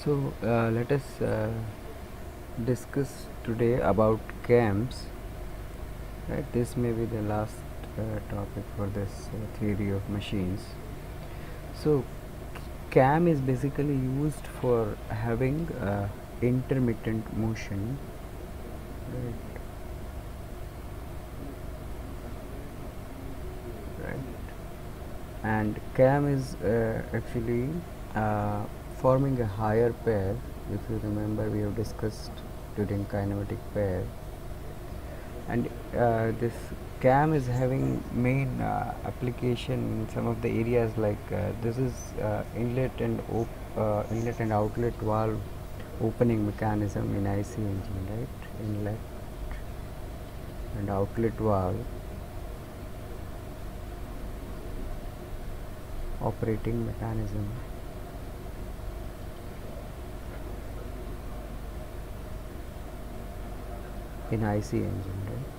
Let us discuss today about CAMs. Right, this may be the last topic for this theory of machines. So, CAM is basically used for having intermittent motion. Right, right. And CAM is actually forming a higher pair. If you remember, we have discussed during kinematic pair, and this CAM is having main application in some of the areas like this is inlet and outlet valve opening mechanism in IC engine, right? Inlet and outlet valve operating mechanism. In IC engine, right?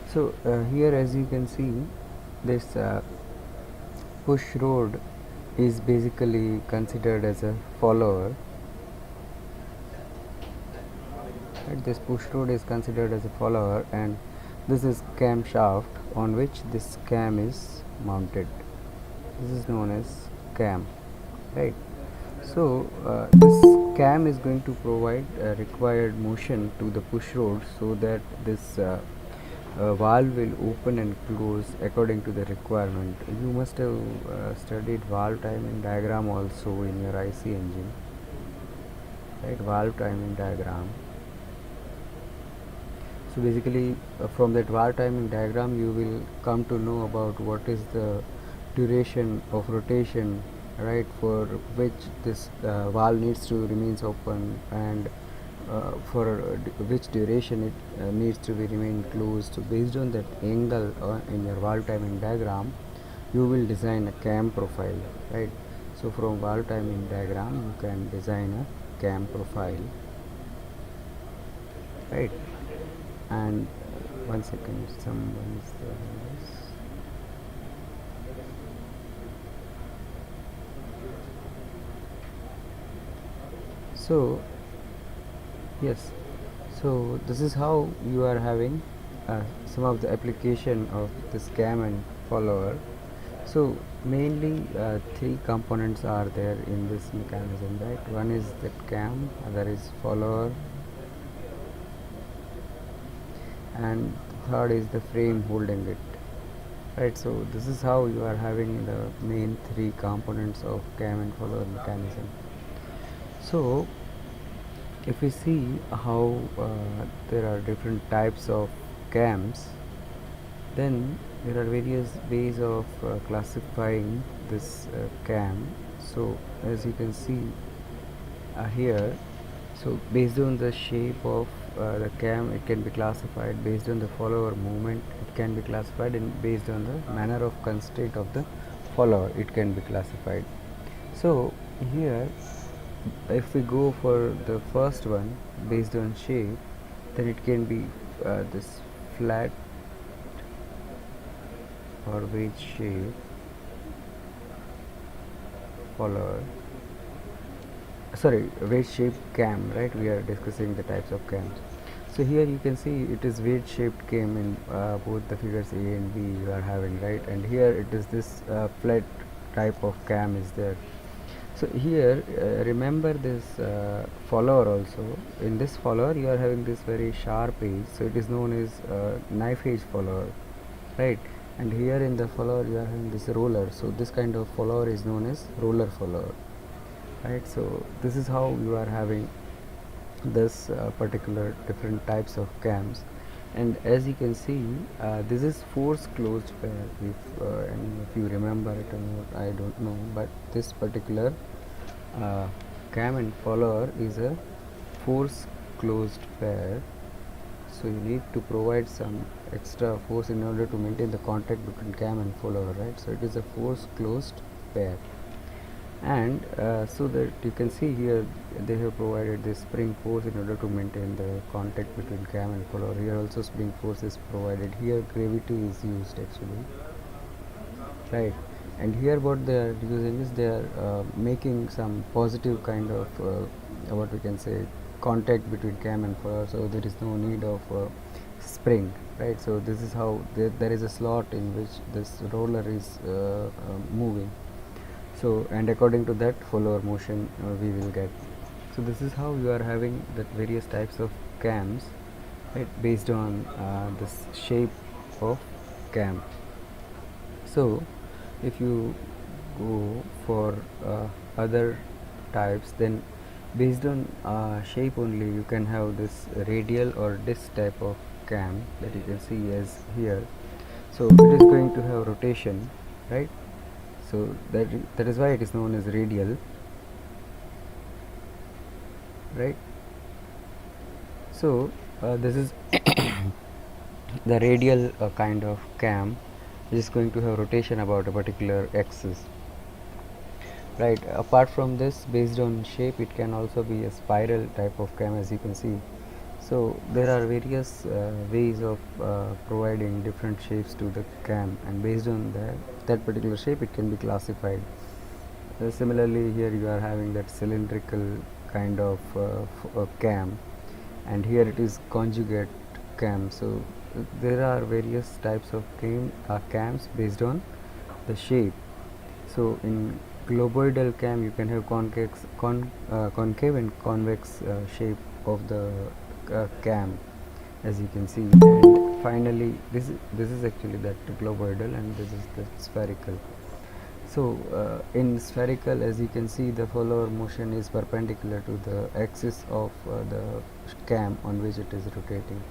So here, as you can see, this push rod is basically considered as a follower. Right? This push rod is considered as a follower, and this is cam shaft on which this cam is mounted. This is known as cam, right? So this cam is going to provide required motion to the push rod so that this valve will open and close according to the requirement. You must have studied valve timing diagram also in your IC engine, right? Valve timing diagram. So basically from that valve timing diagram you will come to know about what is the duration of rotation, right, for which this valve needs to remains open, and for which duration it needs to be remain closed. So based on that angle in your valve timing diagram, you will design a cam profile, right? So from valve timing diagram you can design a cam profile, right? And 1 second, someone is there in this. So yes, so this is how you are having some of the application of this cam and follower. So mainly three components are there in this mechanism, right? One is that cam, other is follower, and third is the frame holding it, right? So this is how you are having the main three components of cam and follower mechanism. So if we see how there are different types of cams, then there are various ways of classifying this cam. So as you can see here, so based on the shape of the cam, it can be classified. Based on the follower movement, it can be classified, and based on the manner of constraint of the follower, it can be classified. So here, if we go for the first one based on shape, then it can be this flat or wedge shape follower, sorry, wedge shaped cam, right? We are discussing the types of cams. So here you can see it is wedge shaped cam in both the figures A and B you are having, right? And here it is this flat type of cam is there. So here remember this follower also. In this follower you are having this very sharp edge, so it is known as knife edge follower, right? And here in the follower you are having this roller, so this kind of follower is known as roller follower, right? So this is how you are having this particular different types of cams. And as you can see, this is force closed pair. If you remember it or not, I don't know, but this particular cam and follower is a force closed pair. So you need to provide some extra force in order to maintain the contact between cam and follower, right? So it is a force closed pair. And so that you can see here they have provided this spring force in order to maintain the contact between cam and follower. Here also spring force is provided. Here gravity is used actually, right? And here what they are using is they are making some positive kind of what we can say contact between cam and follower, so there is no need of spring, right? So this is how there is a slot in which this roller is moving. So and according to that follower motion we will get. So this is how you are having the various types of cams, right, based on this shape of cam. So if you go for other types, then based on shape only you can have this radial or disc type of cam that you can see as here. So it is going to have rotation, right? So that is why it is known as radial, right? So this is the radial kind of cam, which is going to have rotation about a particular axis, right? Apart from this, based on shape, it can also be a spiral type of cam, as you can see. So there are various ways of providing different shapes to the cam, and based on that particular shape it can be classified. Similarly, here you are having that cylindrical kind of cam, and here it is conjugate cam. So there are various types of cams based on the shape. So in globoidal cam you can have concave and convex shape of the cam, as you can see. And finally this is actually that globoidal, and this is the spherical. So in spherical, as you can see, the follower motion is perpendicular to the axis of the cam on which it is rotating.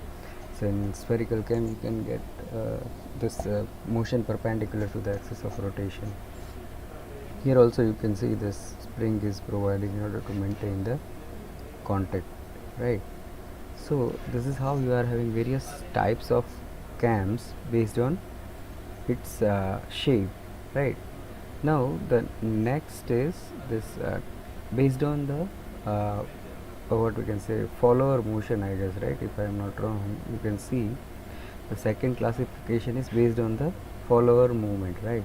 So in spherical cam you can get this motion perpendicular to the axis of rotation. Here also you can see this spring is provided in order to maintain the contact, right? So this is how you are having various types of cams based on its shape, right? Now the next is this based on the what we can say follower motion, I guess, right? If I am not wrong, you can see the second classification is based on the follower movement, right?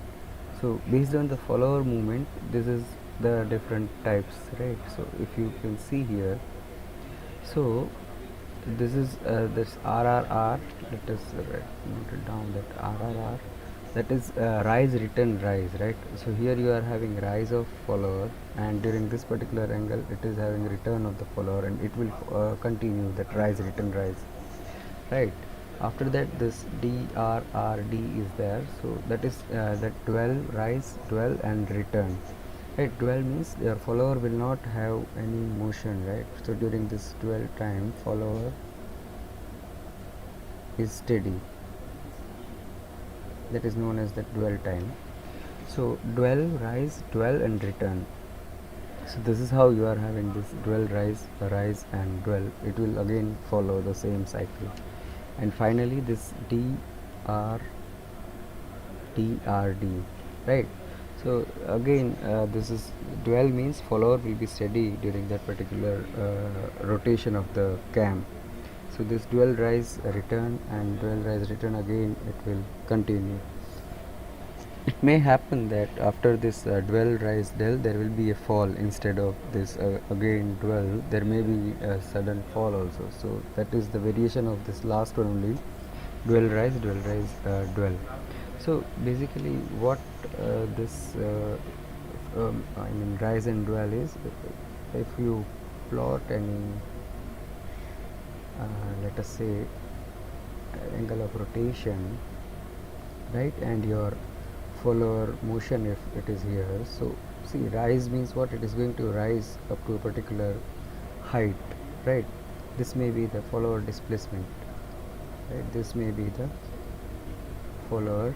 So based on the follower movement, this is the different types, right? So if you can see here, so this is this RRR, let us note it down, that RRR, that is rise return rise, right? So here you are having rise of follower, and during this particular angle it is having return of the follower, and it will continue that rise return rise, right? After that this DRRD is there, so that is that dwell, rise, dwell and return, right? Dwell means your follower will not have any motion, right? So during this dwell time follower is steady, that is known as the dwell time. So dwell, rise, dwell and return. So this is how you are having this dwell, rise and dwell. It will again follow the same cycle. And finally this DRD, right? So again this is dwell means follower will be steady during that particular rotation of the cam. So this dwell, rise, return and dwell, rise, return, again it will continue. It may happen that after this dwell, rise, del, there will be a fall instead of this again dwell. There may be a sudden fall also. So that is the variation of this last one only, dwell, rise, dwell. So basically what this I mean rise and dwell is, if you plot any let us say angle of rotation, right, and your follower motion if it is here. So see, rise means what? It is going to rise up to a particular height, right? This may be the follower displacement, right? This may be the follower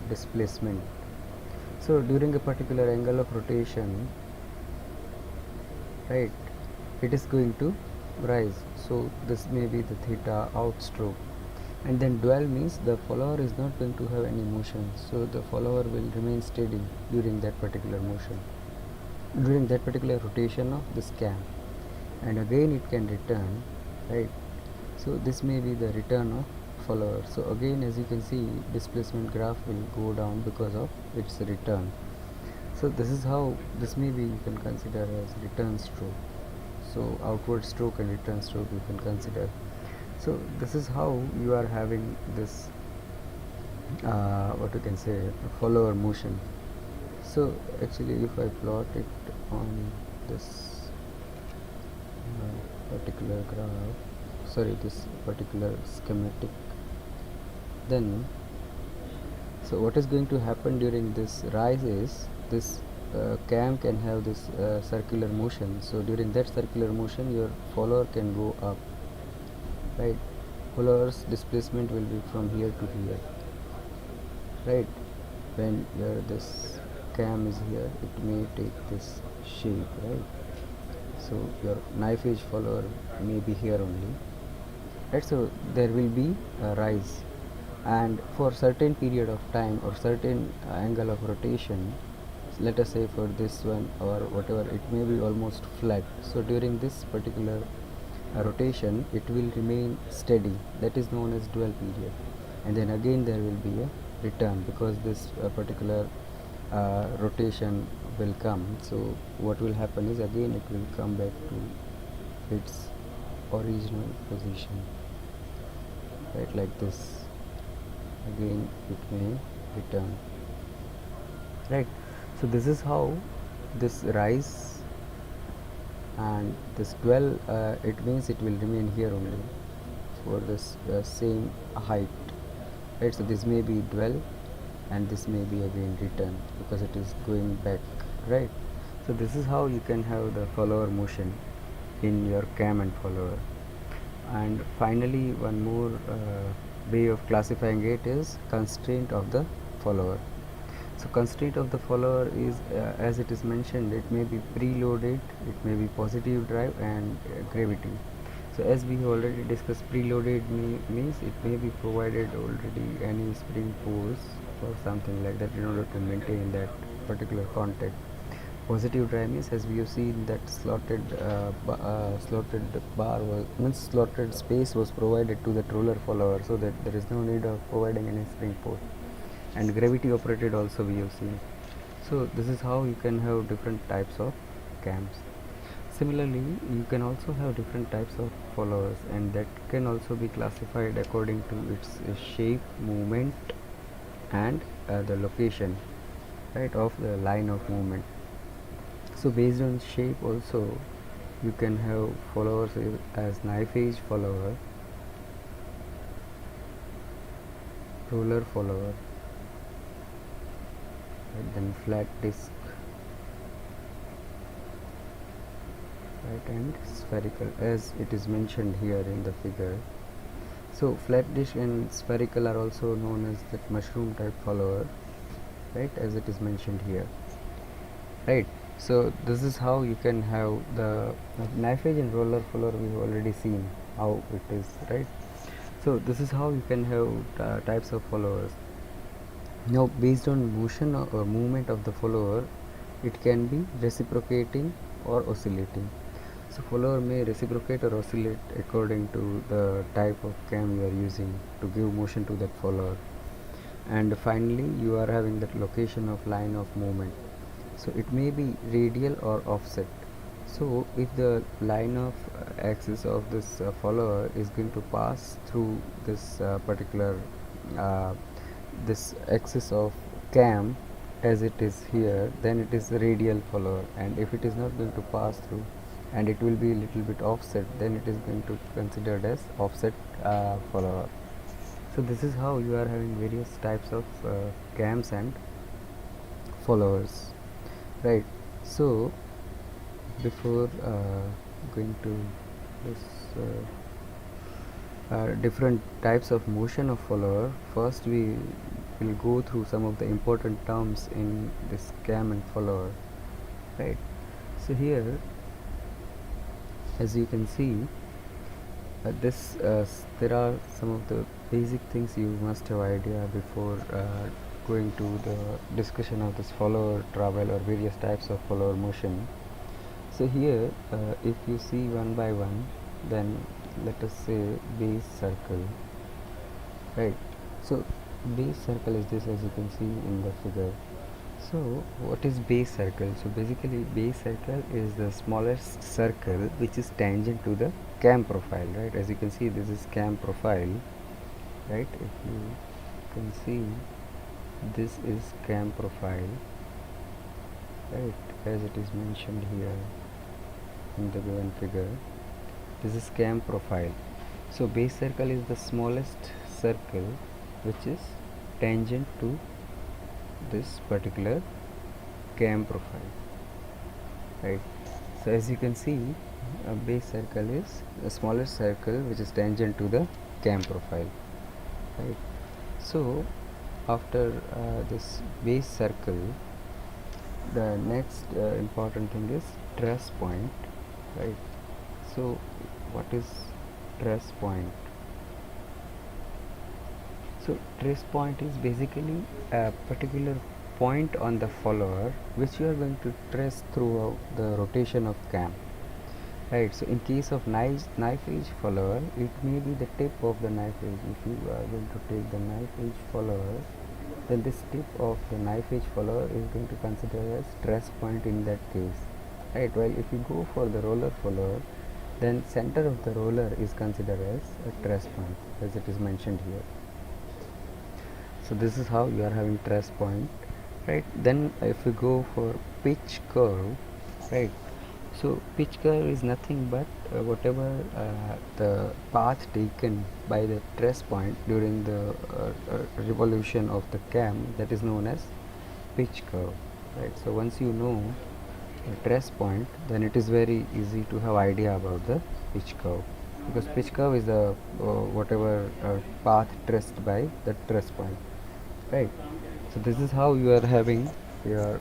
displacement. So during a particular angle of rotation, right, it is going to rise. So this may be the theta outstroke. And then dwell means the follower is not going to have any motion, so the follower will remain steady during that particular motion, during that particular rotation of this cam, and again it can return, right? So this may be the return of follower. So again, as you can see, displacement graph will go down because of its return. So this is how, this maybe you can consider as return stroke. So outward stroke and return stroke you can consider. So this is how you are having this what you can say, follower motion. So actually if I plot it on this particular graph, sorry, this particular schematic, then so what is going to happen during this rise is this cam can have this circular motion. So during that circular motion your follower can go up, right? Follower's displacement will be from here to here, right? When your this cam is here, it may take this shape, right? So your knife edge follower may be here only, right? So there will be a rise, and for certain period of time or certain angle of rotation, let us say for this one or whatever, it may be almost flat. So during this particular rotation it will remain steady, that is known as dwell period, and then again there will be a return because this particular rotation will come. So what will happen is again it will come back to its original position, right, like this. Again it may return, right? So this is how this rise and this dwell, it means it will remain here only for this same height, right? So this may be dwell and this may be again return because it is going back, right? So this is how you can have the follower motion in your cam and follower. And finally one more way of classifying it is constraint of the follower. So constraint of the follower is as it is mentioned, it may be preloaded, it may be positive drive and gravity. So as we have already discussed, preloaded means it may be provided already any spring force or something like that in order to maintain that particular contact. Positive drive means, as we have seen, that slotted bar was means slotted space was provided to the roller follower, so that there is no need of providing any spring force. And gravity operated also we have seen. So this is how you can have different types of cams. Similarly, you can also have different types of followers, and that can also be classified according to its shape, movement, and the location, right, of the line of movement. So based on shape also you can have followers as knife edge follower, roller follower, right, then flat disc, right, and spherical as it is mentioned here in the figure. So flat dish and spherical are also known as the mushroom type follower, right, as it is mentioned here, right? So this is how you can have the knife edge and roller follower. We've already seen how it is, right? So this is how you can have types of followers. Now based on motion or movement of the follower, it can be reciprocating or oscillating. So follower may reciprocate or oscillate according to the type of cam you are using to give motion to that follower. And finally you are having that location of line of movement. So it may be radial or offset. So if the line of axis of this follower is going to pass through this particular this axis of cam as it is here, then it is a radial follower, and if it is not going to pass through and it will be a little bit offset, then it is going to considered as offset follower. So this is how you are having various types of cams and followers, right? So before going to this different types of motion of follower, first we will go through some of the important terms in this cam and follower, right? So here, as you can see, there are some of the basic things you must have idea before going to the discussion of this follower travel or various types of follower motion. So here if you see one by one, then let us say base circle, right? So base circle is this, as you can see in the figure, So what is base circle? So basically base circle is the smallest circle which is tangent to the cam profile, right? As you can see, this is cam profile, right? If you can see, this is cam profile, right, as it is mentioned here in the given figure. This is cam profile. So base circle is the smallest circle which is tangent to this particular cam profile, right? So as you can see, a base circle is the smallest circle which is tangent to the cam profile, right? So after this base circle, the next important thing is trace point, right? So what is trace point? So trace point is basically a particular point on the follower which you are going to trace throughout the rotation of cam, right? So in case of knife edge follower, it may be the tip of the knife edge. If you are going to take the knife edge follower, then this tip of the knife edge follower is going to consider as trace point in that case, right? While if you go for the roller follower, then center of the roller is considered as a trace point, as it is mentioned here. So this is how you are having trace point, right? Then if you go for pitch curve, right? So pitch curve is nothing but whatever the path taken by the trace point during the revolution of the cam, that is known as pitch curve, right? So once you know the trace point, then it is very easy to have idea about the pitch curve, because pitch curve is the whatever path traced by the trace point, right? So this is how you are having your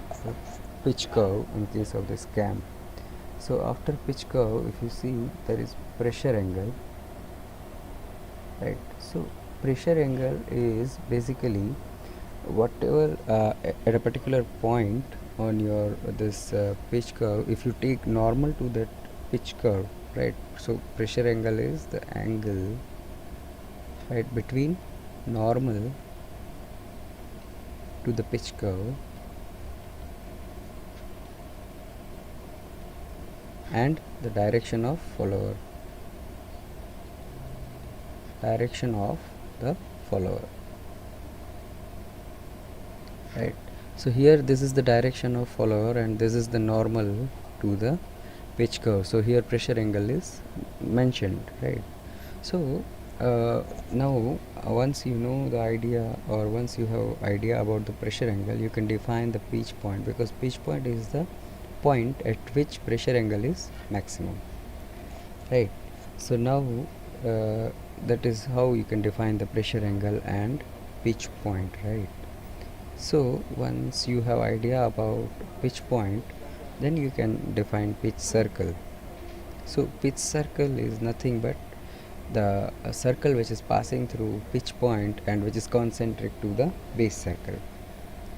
pitch curve in case of this cam. So after pitch curve, if you see, there is pressure angle, right? So pressure angle is basically whatever at a particular point on your this pitch curve, if you take normal to that pitch curve, right? So pressure angle is the angle, right, between normal to the pitch curve and the direction of follower, direction of the follower, right? So here this is the direction of follower and this is the normal to the pitch curve. So here pressure angle is mentioned, right? So now once you know the idea, or once you have idea about the pressure angle, you can define the pitch point, because pitch point is the point at which pressure angle is maximum, right? So now that is how you can define the pressure angle and pitch point, right? So once you have idea about pitch point, then you can define pitch circle. So pitch circle is nothing but the circle which is passing through pitch point and which is concentric to the base circle,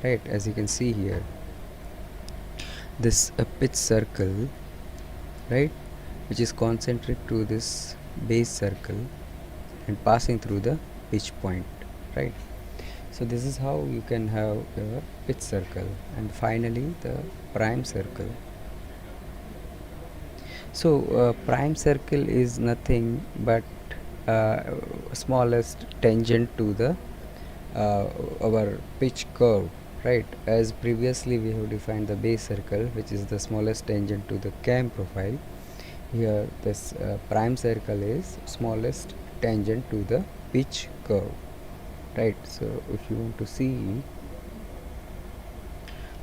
right? As you can see here, this pitch circle, right, which is concentric to this base circle and passing through the pitch point, right? So this is how you can have your pitch circle. And finally the prime circle. So prime circle is nothing but smallest tangent to the our pitch curve, right? As previously we have defined the base circle, which is the smallest tangent to the cam profile. Here this prime circle is smallest tangent to the pitch curve, right? So if you want to see,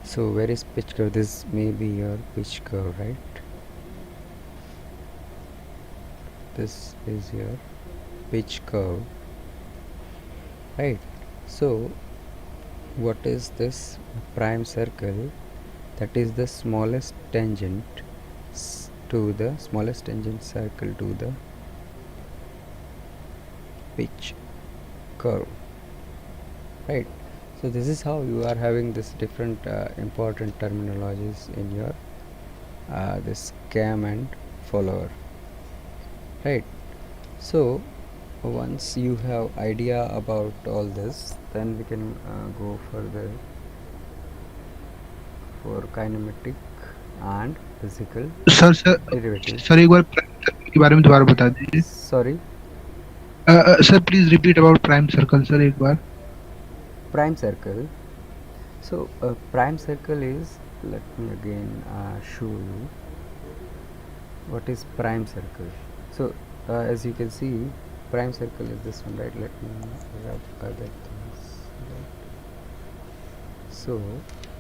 so where is pitch curve? This may be your pitch curve, right? This is your pitch curve, right? So what is this prime circle? That is the smallest tangent to the smallest tangent circle to the pitch curve, right? So this is how you are having this different important terminologies in your this cam and follower, right? So once you have idea about all this, then we can go further. for kinematic and physical sir derivatives. Sir एक बार prime circle के बारे में दोबारा बता दीजिए. Sorry, sir please repeat about prime circle sir एक बार. prime circle. So prime circle is, let me again show you what is prime circle. So as you can see, prime circle is this one, right? Let me grab other things, right? So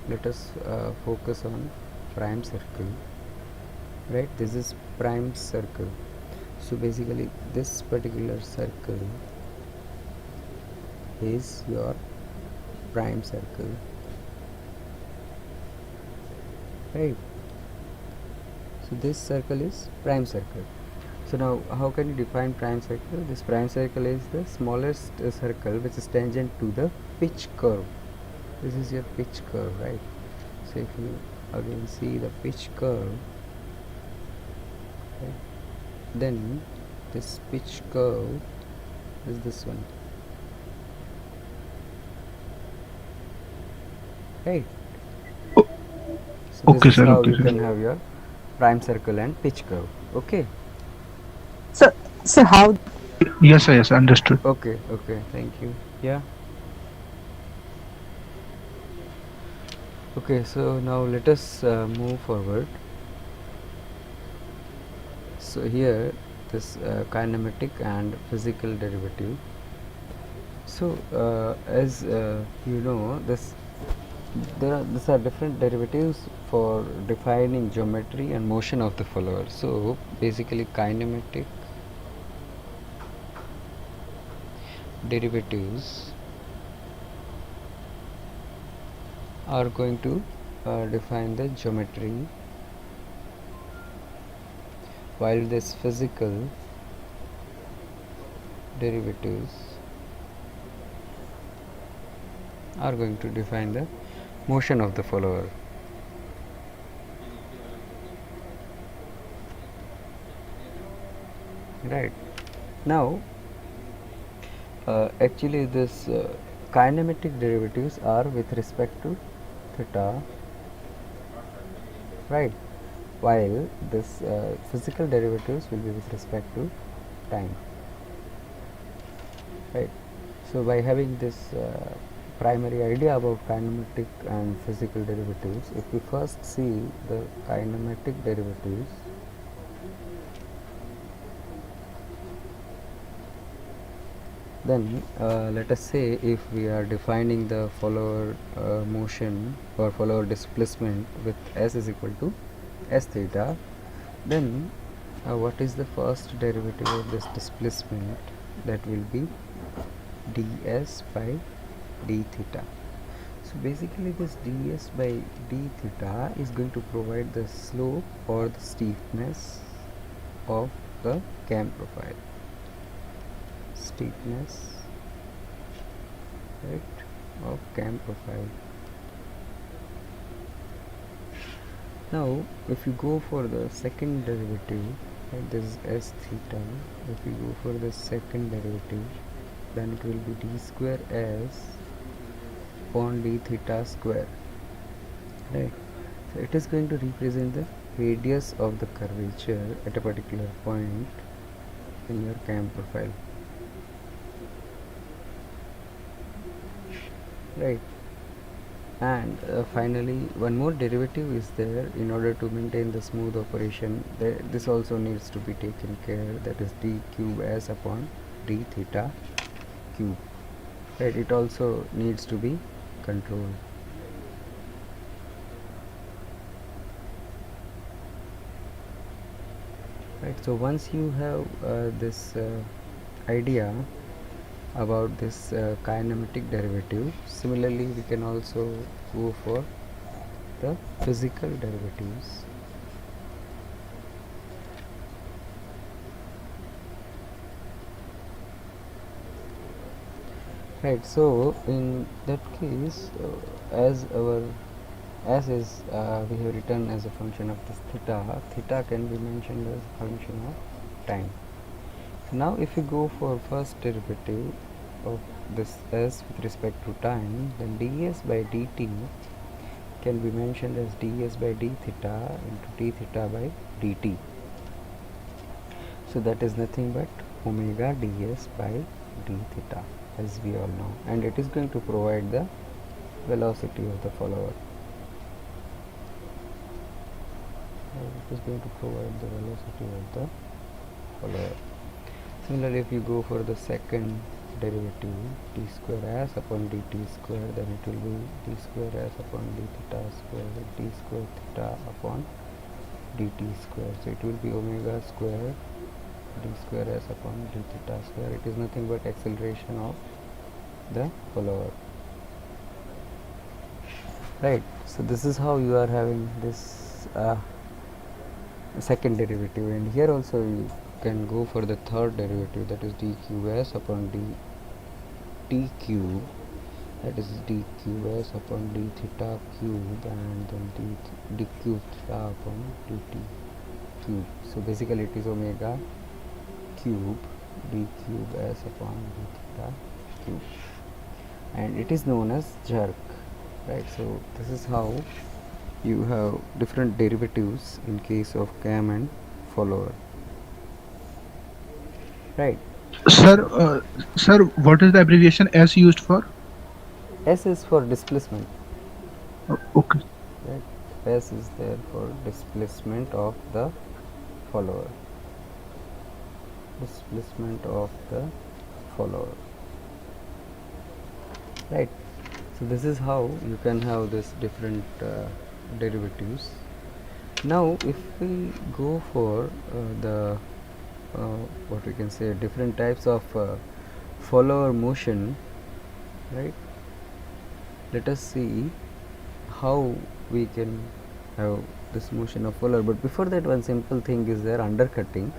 let us focus on prime circle, right? This is prime circle. So basically this particular circle is your prime circle, right? So this circle is prime circle. So now how can you define prime circle? This prime circle is the smallest circle which is tangent to the pitch curve. This is your pitch curve, right? So if you again see the pitch curve, right, then this pitch curve is this one, right? So this okay is sir, how okay you sir. can have your prime circle and pitch curve. Okay. So how yes sir, yes understood. Okay, okay, thank you. Yeah. Okay, so now let us move forward. So here this kinematic and physical derivative. So as you know, these are different derivatives for defining geometry and motion of the follower. So basically kinematic derivatives are going to define the geometry, while this physical derivatives are going to define the motion of the follower. Right. Now actually this kinematic derivatives are with respect to theta, right, while this physical derivatives will be with respect to time, right. So by having this primary idea about kinematic and physical derivatives, if we first see the kinematic derivatives, then let us say if we are defining the follower motion or follower displacement with s is equal to s theta, then what is the first derivative of this displacement? That will be ds by d theta. So basically this ds by d theta is going to provide the slope or the steepness of the cam profile. Steepness, right, of cam profile. Now if you go for the second derivative, right, this is s theta. If you go for the second derivative, then it will be d square s upon d theta square, right. So it is going to represent the radius of the curvature at a particular point in your cam profile, right. And finally one more derivative is there in order to maintain the smooth operation. This also needs to be taken care, that is d cube s upon d theta cube, right. It also needs to be controlled, right. So once you have this idea about this kinematic derivative, similarly we can also go for the physical derivatives. Right, so in that case, as is we have written as a function of this theta can be mentioned as a function of time. So now if you go for first derivative of this s with respect to time, then ds by dt can be mentioned as ds by d theta into d theta by dt. So that is nothing but omega ds by d theta, as we all know, and it is going to provide the velocity of the follower. It is going to provide the velocity of the follower. Similarly, if you go for the second derivative, d square s upon dt square, then it will be d square s upon d theta square, d square theta upon dt square. So it will be omega square d square s upon d theta square. It is nothing but acceleration of the follower, right? So this is how you are having this second derivative, and here also you can go for the third derivative, that is d cube s upon d t cube, that is d cube s upon d theta cube, and then d cube theta upon dt cube. So basically it is omega cube d cube s upon d theta cube, and it is known as jerk, right? So this is how you have different derivatives in case of cam and follower, right? Sir, what is the abbreviation S used for? S is for displacement, Okay. right? S is there for displacement of the follower, displacement of the follower, right? So this is how you can have this different derivatives. Now if we go for the what we can say different types of follower motion, right? Let us see how we can have this motion of follower, but before that one simple thing is there, undercutting.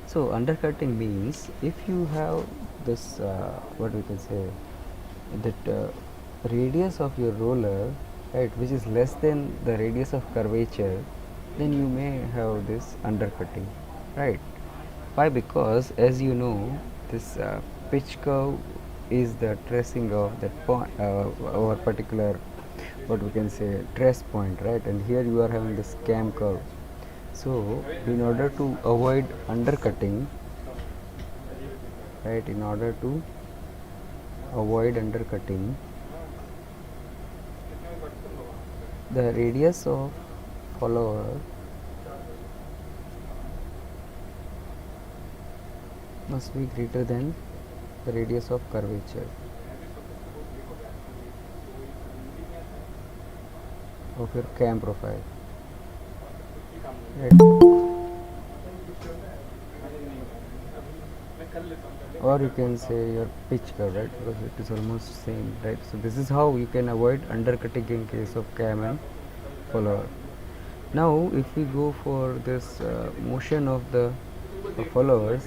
So undercutting means if you have this what we can say that radius of your roller, right, which is less than the radius of curvature, then you may have this undercutting, right? Why? Because as you know, this pitch curve is the tracing of that point or particular what we can say trace point, right? And here you are having this cam curve. So in order to avoid undercutting, right, in order to avoid undercutting, the radius of follower must be greater than the radius of curvature of your cam profile, right? Or you can say your pitch curve, right, because it is almost same, right? So this is how you can avoid undercutting in case of cam and follower. Now if we go for this motion of the followers,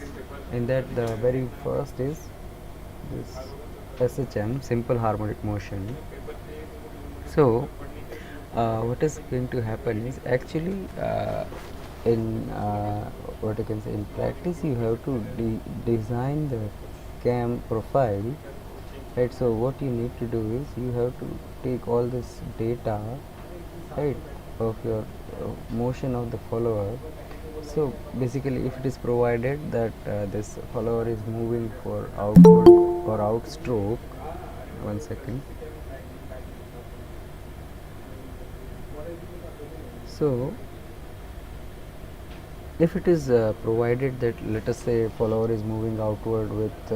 in that the very first is this SHM, simple harmonic motion. So what is going to happen is actually in what you can say in practice you have to design the cam profile, right? So what you need to do is you have to take all this data, right, of your motion of the follower. So basically if it is provided that this follower is moving for outward or outstroke, one second. So if it is provided that, let us say, follower is moving outward with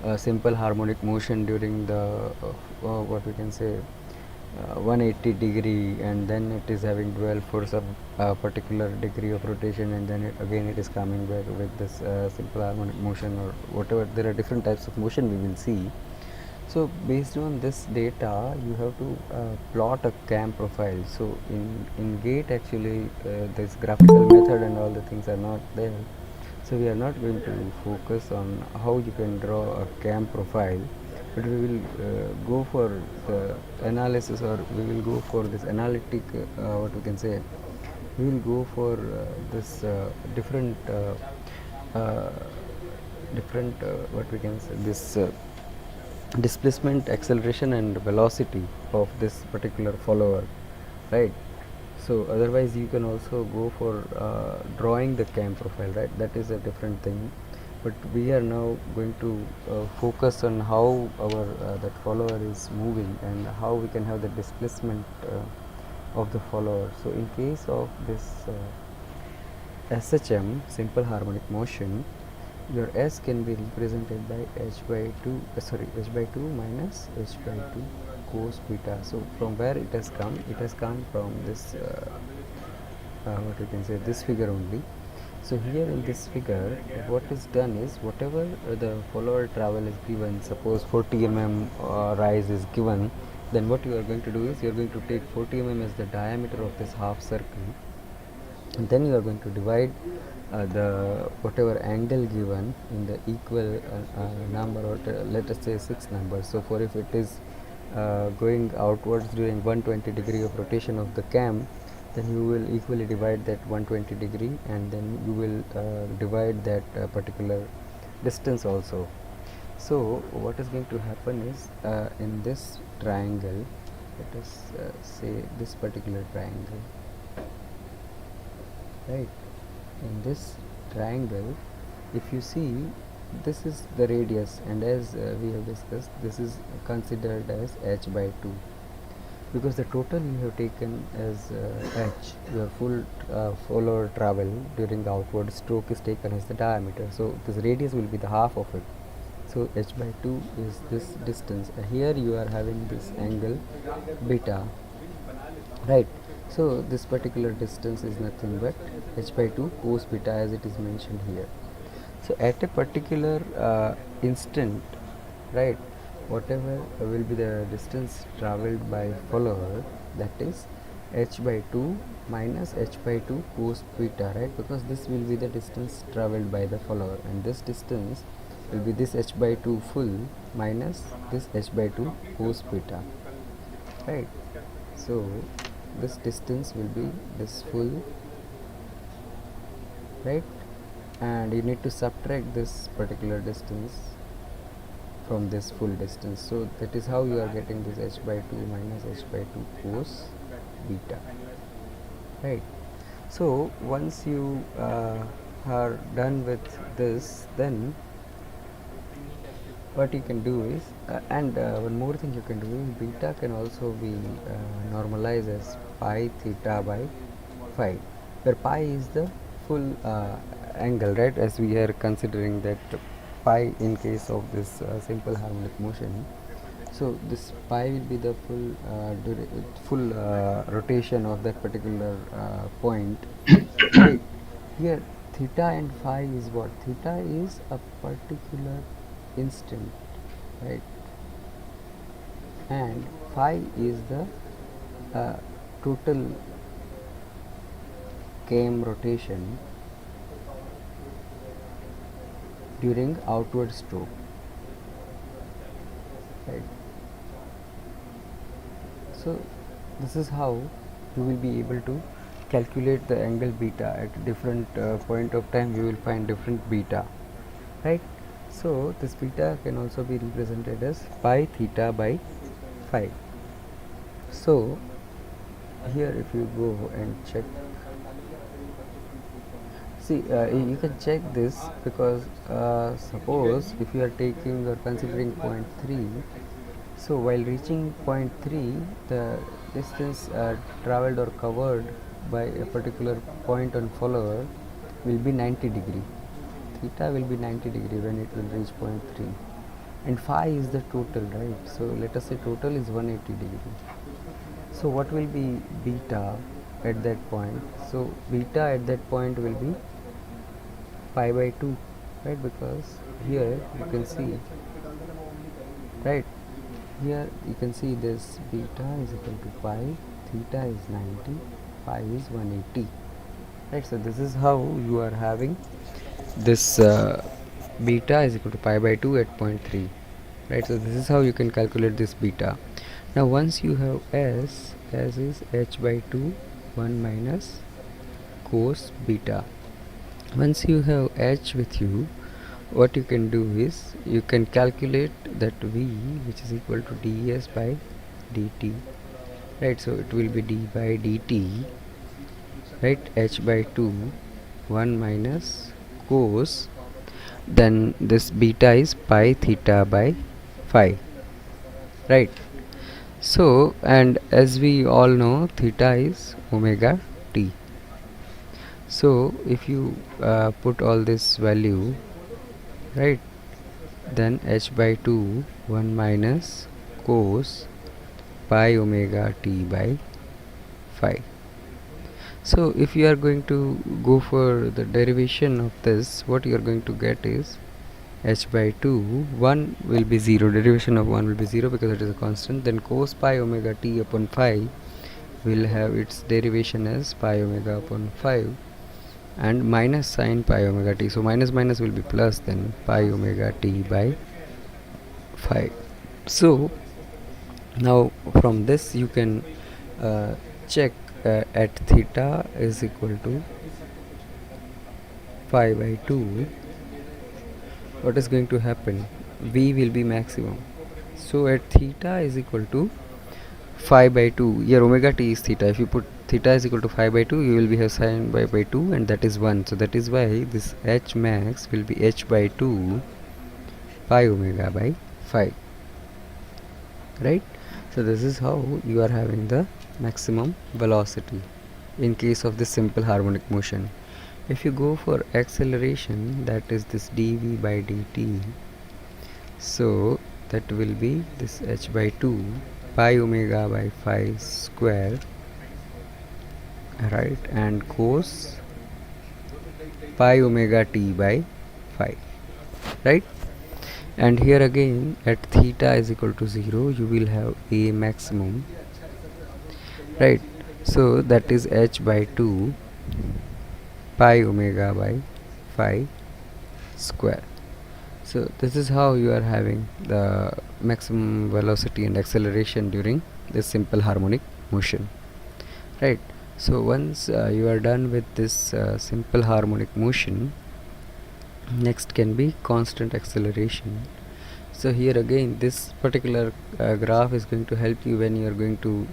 a simple harmonic motion during the what we can say 180 degree, and then it is having dwell for some particular degree of rotation, and then again it is coming back with this simple harmonic motion or whatever. There are different types of motion we will see. So based on this data you have to plot a cam profile. So in gate actually this graphical method and all the things are not there, so we are not going to focus on how you can draw a cam profile, but we will go for the analysis, or we will go for this analytic what we can say, we will go for this different what we can say this displacement, acceleration and velocity of this particular follower, right? So otherwise you can also go for drawing the cam profile, right? That is a different thing, but we are now going to focus on how our that follower is moving and how we can have the displacement of the follower. So in case of this SHM, simple harmonic motion, your S can be represented by h by 2 h by 2 minus h by 2 cos beta. So from where it has come? It has come from this what you can say, this figure only. So here in this figure, what is done is, whatever the follower travel is given, suppose 40 mm rise is given, then what you are going to do is you are going to take 40 mm as the diameter of this half circle, and then you are going to divide the whatever angle given in the equal number, or let us say 6 numbers. So for if it is going outwards during 120 degree of rotation of the cam, then you will equally divide that 120 degree, and then you will divide that particular distance also. So what is going to happen is, in this triangle, let us say this particular triangle, right? In this triangle, if you see, this is the radius, and as we have discussed, this is considered as h by 2, because the total you have taken as h, your full follower travel during the outward stroke is taken as the diameter, so this radius will be the half of it. So h by 2 is this distance. Here you are having this angle beta, right? So this particular distance is nothing but h by 2 cos beta, as it is mentioned here. So at a particular instant, right, whatever will be the distance traveled by follower, that is h by 2 minus h by 2 cos beta, right? Because this will be the distance traveled by the follower, and this distance will be this h by 2 full minus this h by 2 cos beta, right? So this distance will be this full, right? And you need to subtract this particular distance from this full distance. So that is how you are getting this h by 2 minus h by 2 cos beta, right? So once you are done with this, then what you can do is, and one more thing you can do is, beta can also be normalized as pi theta by phi, where pi is the full angle, right? As we are considering that pi in case of this simple harmonic motion, so this pi will be the full rotation of that particular point, right? Here theta and phi is what? Theta is a particular instant, right? And phi is the total cam rotation during outward stroke, right? So this is how you will be able to calculate the angle beta. At different point of time you will find different beta, right? So this beta can also be represented as pi theta by phi. So here if you go and check, see, you can check this, because suppose if you are taking or considering point 3, so while reaching point 3, the distance traveled or covered by a particular point on follower will be 90 degree. Theta will be 90 degree when it will reach point 3, and phi is the total, right? So let us say total is 180 degree. So what will be beta at that point? So beta at that point will be pi by 2, right? Because here you can see, right, here you can see this beta is equal to pi, theta is 90, pi is 180, right? So this is how you are having this beta is equal to pi by 2 at point 3, right? So this is how you can calculate this beta. Now once you have s, as is h by 2 1 minus cos beta. Once you have h with you, what you can do is you can calculate that v, which is equal to ds by dt, right? So it will be d by dt, right, h by 2 1 minus cos, then this beta is pi theta by phi, right? So, and as we all know, theta is omega t. So if you put all this value, right, then h by 2 1 minus cos pi omega t by phi. So if you are going to go for the derivation of this, what you are going to get is h by 2 1 will be 0, derivation of 1 will be 0 because it is a constant. Then cos pi omega t upon phi will have its derivation as pi omega upon 5, and minus sine pi omega t, so minus minus will be plus, then pi omega t by 5. So now from this you can check at theta is equal to pi by 2, what is going to happen, v will be maximum. So at theta is equal to 5 by 2, here omega t is theta, if you put theta is equal to 5 by 2, you will be have sine by 2, and that is 1. So that is why this h max will be h by 2 pi omega by 5, right? So this is how you are having the maximum velocity in case of this simple harmonic motion. If you go for acceleration, that is this dv by dt, so that will be this h by 2 pi omega by 5 square, right, and cos pi omega t by 5, right? And here again at theta is equal to 0, you will have a maximum, right? So that is h by 2 pi omega by 5 square. So this is how you are having the maximum velocity and acceleration during this simple harmonic motion, right? So once you are done with this simple harmonic motion, next can be constant acceleration. So here again this particular graph is going to help you when you are going to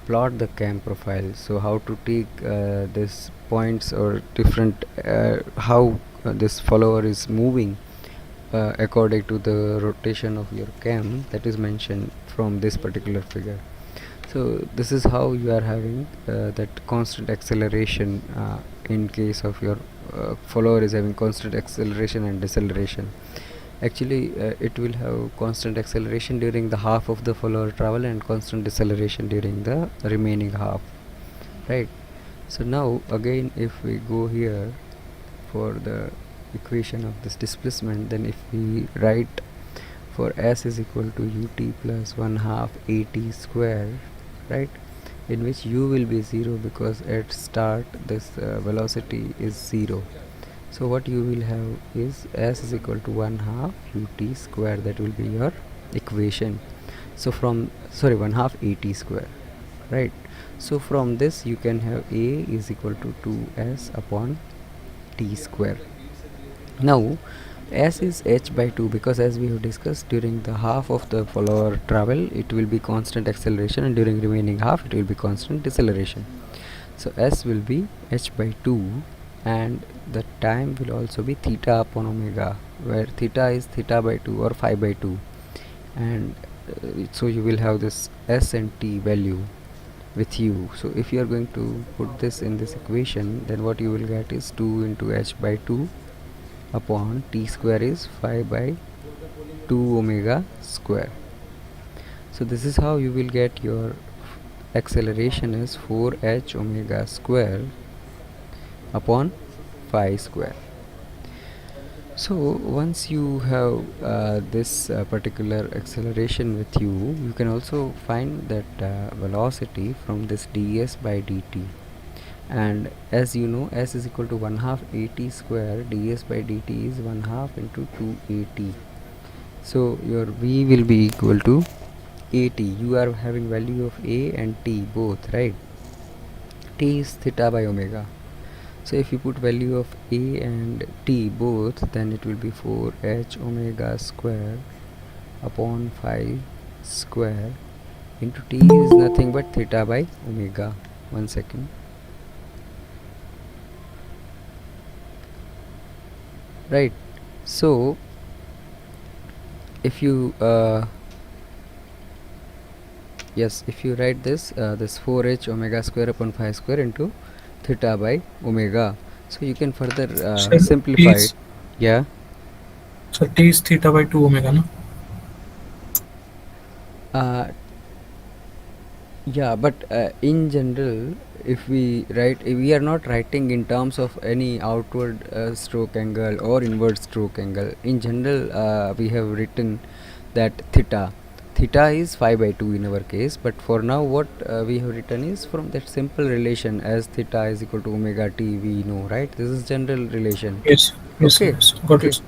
plot the cam profile. So how to take this points or different how this follower is moving according to the rotation of your cam, that is mentioned from this particular figure. So this is how you are having that constant acceleration in case of your follower is having constant acceleration and deceleration. Actually it will have constant acceleration during the half of the follower travel and constant deceleration during the remaining half, right? So now again if we go here for the equation of this displacement, then if we write for s is equal to ut plus 1 half at square, right, in which u will be 0 because at start this velocity is 0. So what you will have is s is equal to 1 half ut square, that will be your equation. So from 1 half at square, right? So from this you can have a is equal to 2s upon t square. Now s is h by 2 because as we have discussed, during the half of the follower travel it will be constant acceleration and during remaining half it will be constant deceleration. So s will be h by 2 and the time will also be theta upon omega, where theta is theta by 2 or phi by 2, and so you will have this s and t value with you. So if you are going to put this in this equation, then what you will get is 2 into h by 2 upon t square is 5 by 2 omega square. So this is how you will get your acceleration is 4h omega square upon phi square. So once you have this particular acceleration with you, you can also find that velocity from this ds by dt. And as you know, s is equal to 1 half at square, ds by dt is 1 half into 2at. So your v will be equal to at. You are having value of a and t both, right? T is theta by omega. So if you put value of a and t both, then it will be 4h omega square upon phi square into t is nothing but theta by omega. 1 second. Right, so if you yes, if you write this 4h omega square upon phi square into theta by omega, so you can further Sir, simplify it. Yeah, so t is theta by 2 omega, no? uh, yeah, but in general, if we write, we are not writing in terms of any outward stroke angle or inward stroke angle. In general, we have written that theta is phi by 2 in our case, but for now what we have written is from that simple relation as theta is equal to omega t, we know, right? This is general relation. Yes, yes, Okay, yes, got okay, it.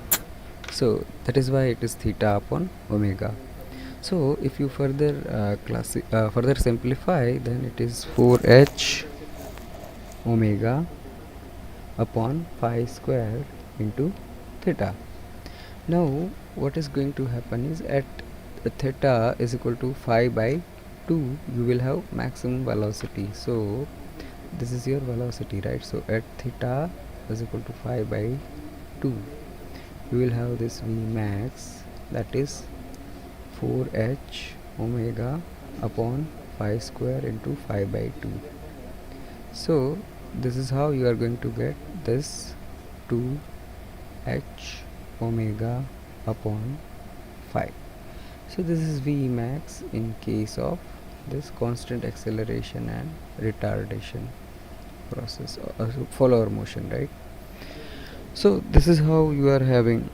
so that is why it is theta upon omega. So if you further further simplify, then it is 4h omega upon phi square into theta. Now what is going to happen is at theta is equal to phi by 2, you will have maximum velocity. So this is your velocity, right? So at theta is equal to phi by 2, you will have this V max, that is 4h omega upon phi square into phi by 2. So this is how you are going to get this 2h omega upon phi. So this is V max in case of this constant acceleration and retardation process, follower motion, right? So this is how you are having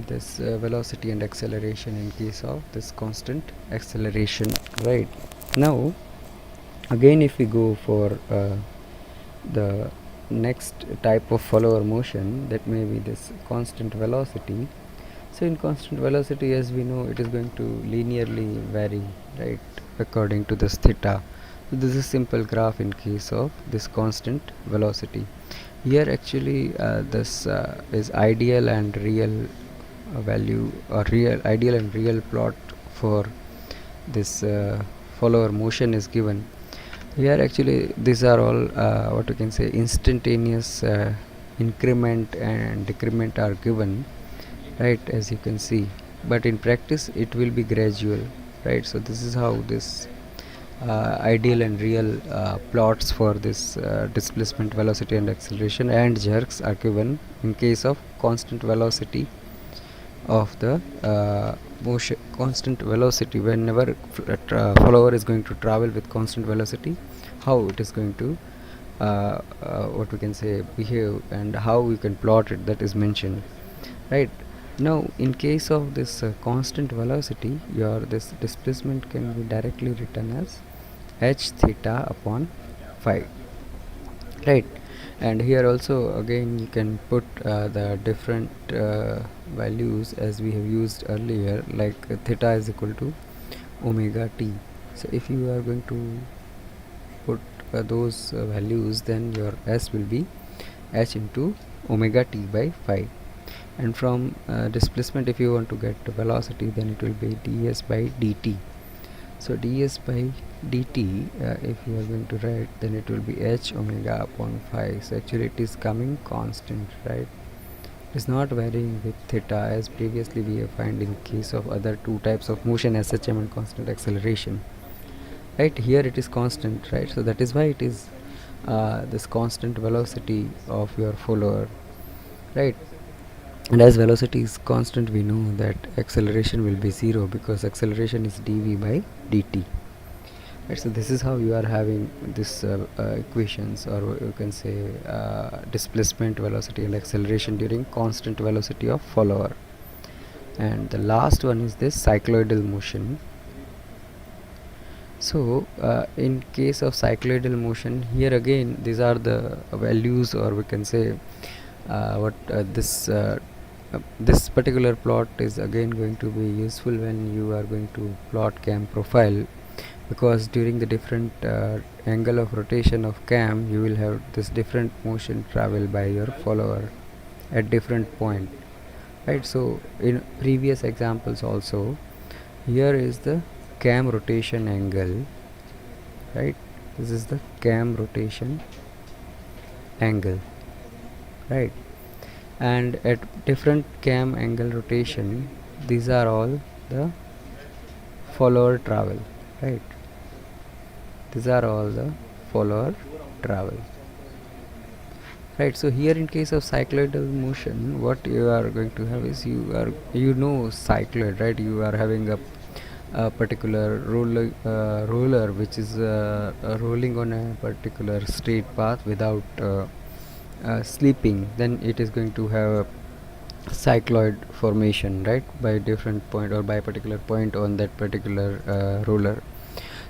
this velocity and acceleration in case of this constant acceleration, right? Now again, if we go for the next type of follower motion, that may be this constant velocity. So in constant velocity, as we know, it is going to linearly vary, right, according to this theta. So this is simple graph in case of this constant velocity. Here actually this is ideal and real value, or real ideal and real plot for this follower motion is given. Here actually these are all what you can say instantaneous increment and decrement are given, right, as you can see, but in practice it will be gradual, right? So this is how this ideal and real plots for this displacement, velocity and acceleration and jerks are given in case of constant velocity of the motion. Constant velocity, whenever follower is going to travel with constant velocity, how it is going to what we can say behave and how we can plot it, that is mentioned, right? Now in case of this constant velocity, your this displacement can be directly written as h theta upon phi, right? And here also again you can put the different values as we have used earlier, like theta is equal to omega t. So if you are going to put those values, then your s will be h into omega t by phi. And from displacement, if you want to get velocity, then it will be ds by dt. So ds by dt, if you are going to write, then it will be h omega upon phi. So actually it is coming constant, right? It is not varying with theta, as previously we have found in case of other two types of motion, SHM and constant acceleration, right? Here it is constant, right? So that is why it is this constant velocity of your follower, right? And as velocity is constant, we know that acceleration will be 0 because acceleration is dv by dt, right? So this is how you are having this equations, or you can say displacement, velocity and acceleration during constant velocity of follower. And the last one is this cycloidal motion. So in case of cycloidal motion, here again these are the values, or we can say this particular plot is again going to be useful when you are going to plot cam profile, because during the different angle of rotation of cam, you will have this different motion travel by your follower at different point, right? So in previous examples also, here is the cam rotation angle, right? This is the cam rotation angle, right? And at different cam angle rotation, these are all the follower travel, right? These are all the follower travel, right? So here in case of cycloidal motion, what you are going to have is you know cycloid, right? You are having a particular roller which is rolling on a particular straight path without sleeping. Then it is going to have a cycloid formation, right, by different point or by a particular point on that particular roller.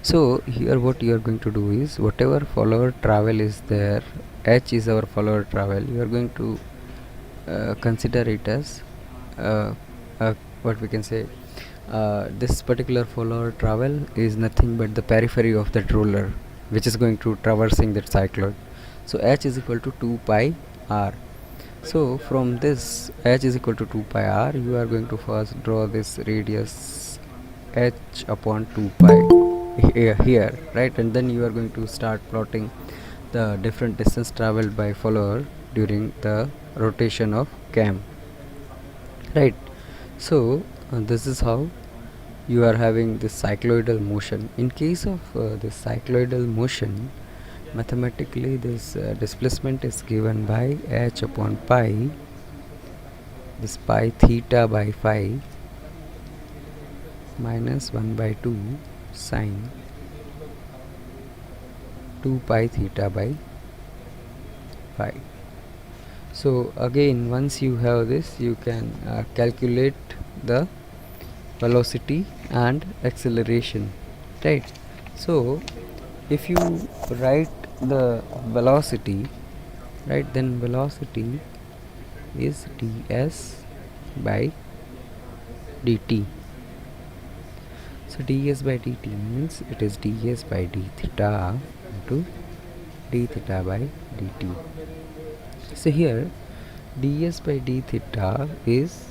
So here what you are going to do is, whatever follower travel is there, h is our follower travel, you are going to consider it as what we can say, this particular follower travel is nothing but the periphery of that roller which is going to traversing that cycloid. So h is equal to 2 pi r. So from this h is equal to 2 pi r, you are going to first draw this radius h upon 2 pi here, right? And then you are going to start plotting the different distance traveled by follower during the rotation of cam, right? So this is how you are having this cycloidal motion. In case of this cycloidal motion, mathematically this displacement is given by h upon pi, this pi theta by phi minus 1 by 2 sine 2 pi theta by phi. So again, once you have this, you can calculate the velocity and acceleration, right? So if you write the velocity, right, then velocity is ds by dt. So ds by dt means it is ds by d theta into d theta by dt. So here ds by d theta is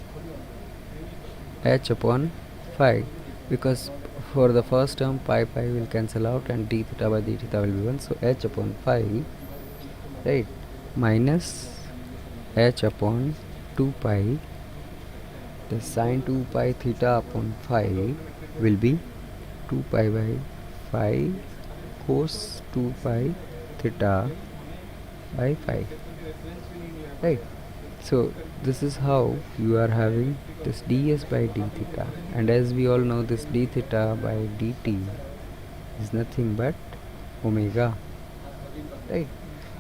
h upon phi, because for the first term pi will cancel out and d theta by d theta will be 1. So h upon phi, right, minus h upon 2 pi, the sine 2 pi theta upon phi will be 2 pi by phi cos 2 pi theta by phi, right? So this is how you are having this ds by d theta, and as we all know, this d theta by dt is nothing but omega, right?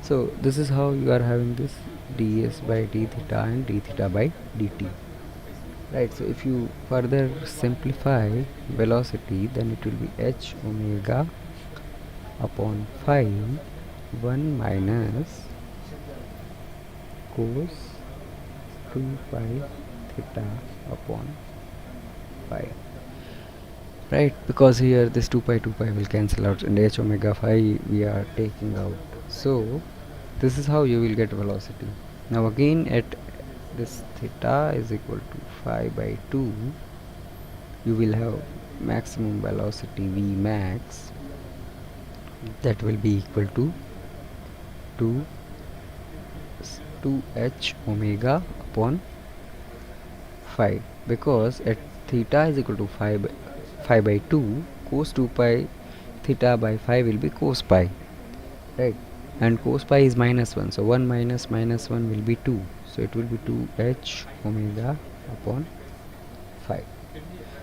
So this is how you are having this ds by d theta and d theta by dt, right? So if you further simplify velocity, then it will be h omega upon phi 1 minus cos 2 pi theta upon phi, right? Because here this 2 pi will cancel out and h omega phi we are taking out. So this is how you will get velocity. Now again, at this theta is equal to phi by 2, you will have maximum velocity v max, that will be equal to 2h omega upon phi, because at theta is equal to phi by 2, cos 2 pi theta by phi will be cos pi, right? And cos pi is minus 1, so 1 minus minus 1 will be 2, so it will be 2h omega upon phi.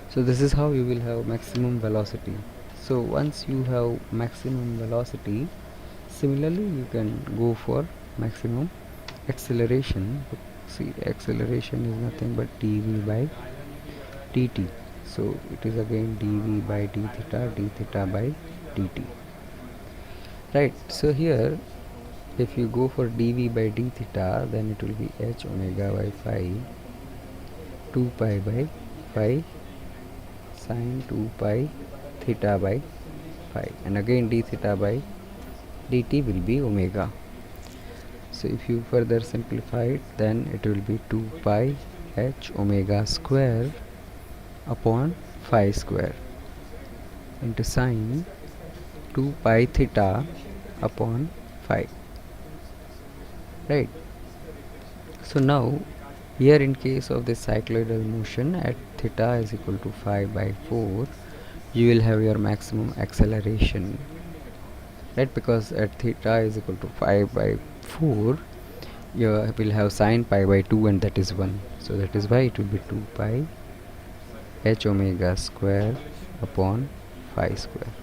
So this is how you will have maximum velocity. So once you have maximum velocity, similarly you can go for maximum acceleration. See, acceleration is nothing but dv by dt. So it is again dv by d theta by dt, right? So here if you go for dv by d theta, then it will be h omega by phi 2 pi by phi sine 2 pi theta by phi, and again d theta by dt will be omega. So if you further simplify it, then it will be 2 pi h omega square upon phi square, into sine 2 pi theta upon phi, right? So now here in case of this cycloidal motion at theta is equal to 5 by 4, you will have your maximum acceleration, right? Because at theta is equal to 5 by 4, you will have sine pi by 2, and that is 1. So that is why it will be 2 pi h omega square upon phi square.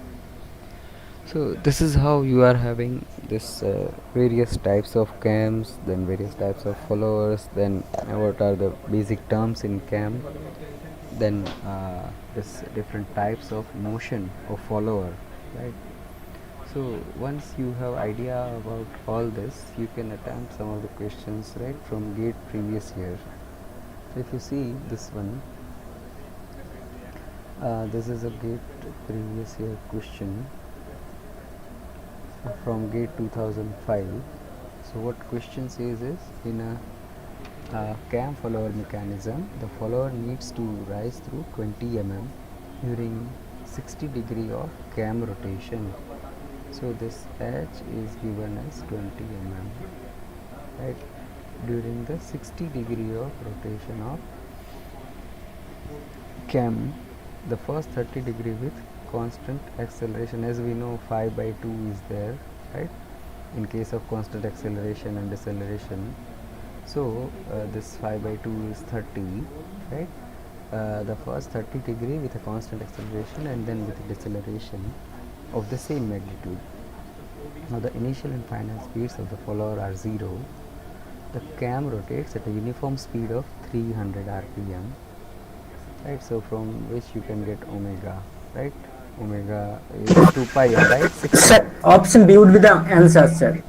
So this is how you are having this various types of cams, then various types of followers, then what are the basic terms in cam, then this different types of motion of follower, right? So once you have idea about all this, you can attempt some of the questions, right, from gate previous year. So if you see this one, this is a gate previous year question from gate 2005. So what question says is, in a cam follower mechanism, the follower needs to rise through 20 mm during 60 degree of cam rotation. So this h is given as 20 mm, right, during the 60 degree of rotation of cam. The first 30 degree with constant acceleration, as we know 5 by 2 is there, right, in case of constant acceleration and deceleration. So this 5 by 2 is 30, right, the first 30 degree with a constant acceleration and then with deceleration of the same magnitude. Now the initial and final speeds of the follower are 0. The cam rotates at a uniform speed of 300 rpm, right? So from which you can get omega, right? Omega is 2 pi r, right? 60. Sir, option B would be the answer, sir.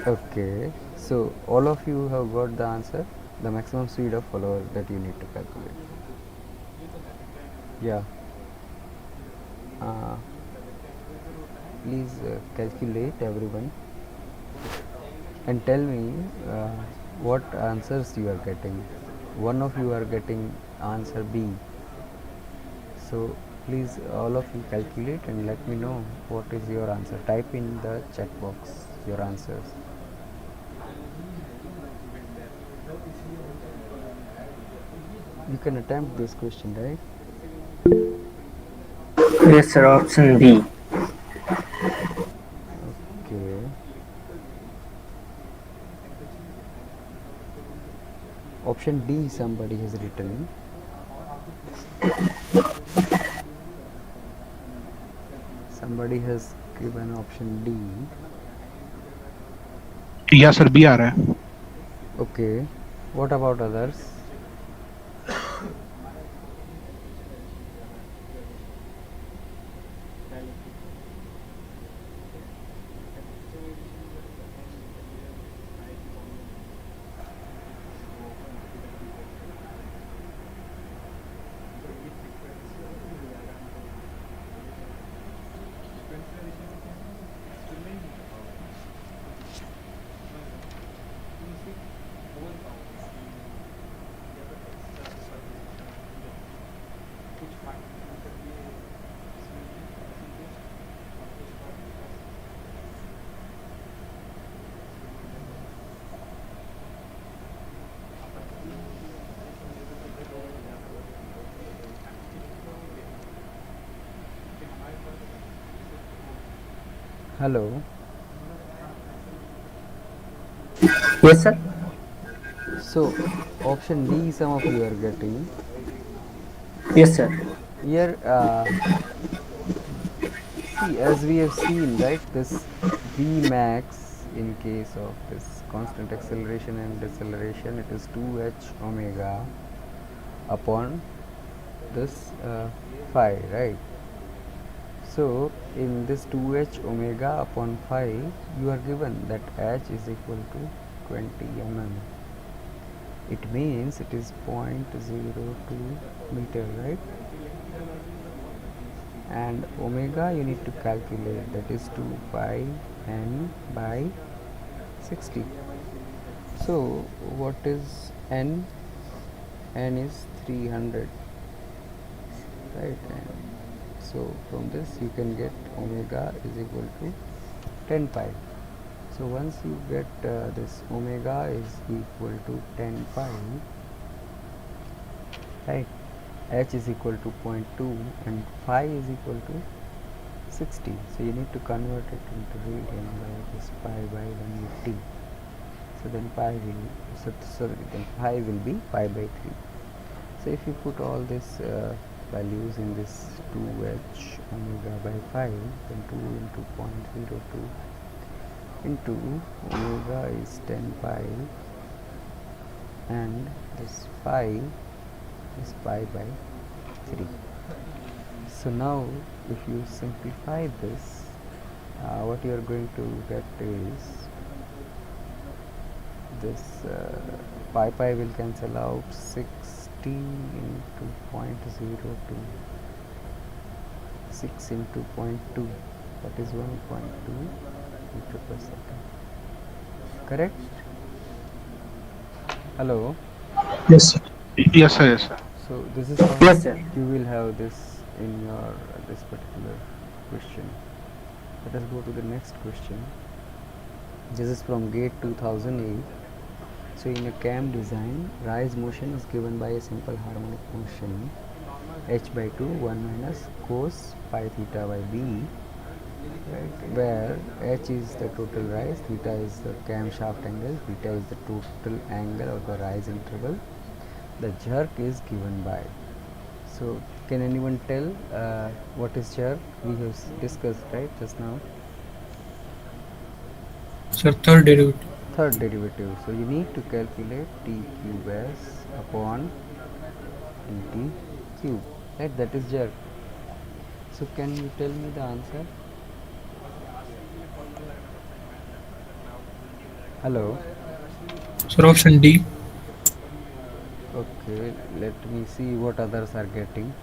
Okay, so all of you have got the answer, the maximum speed of follower that you need to calculate. Yeah. Please calculate, everyone, and tell me what answers you are getting. One of you are getting answer B. So please all of you calculate and let me know what is your answer. Type in the chat box your answers. You can attempt this question, right? Yes, sir. Option B. Okay. Option D somebody has written. Somebody has given option D. या sir B आ रहा है. Okay. What about others? Hello. Yes, sir. So option D some of you are getting. Yes, sir. Here see, as we have seen, right, this V max in case of this constant acceleration and deceleration, it is 2h omega upon this phi, right? So in this 2h omega upon phi, you are given that h is equal to 20 mm. It means it is 0.02 meter, right? And omega you need to calculate, that is 2 pi n by 60. So what is n? N is 300, right? And So from this you can get omega is equal to 10 pi. So once you get this omega is equal to 10 pi, right, h is equal to 0.2 and phi is equal to 60. So you need to convert it into radian by this pi by 180. So then pi will then phi will be pi by 3. So if you put all these values in this 2h omega by 5, then 2 into 0.02 into omega is 10 pi and this phi is pi by 3. So now if you simplify this, what you are going to get is this pi will cancel out, 60 into 0.02, 6 into 0.2, that is 1.2 meter per second. Correct? Hello. Yes, sir. Yes, sir. Yes, sir. So this is how Yes, sir. you will have this in your this particular question. Let us go to the next question. This is from GATE 2008. So in a cam design, rise motion is given by a simple harmonic motion h by 2 1 minus cos pi theta by b, right, where h is the total rise, theta is the cam shaft angle, beta is the total angle of the rise interval. The jerk is given by. So can anyone tell what is jerk? We have discussed, right, just now. Sir, third derivative. Third derivative. So you need to calculate t cube s upon dt cube, right? That is jerk. So can you tell me the answer? Hello. Sir, option D. Okay, let me see what others are getting.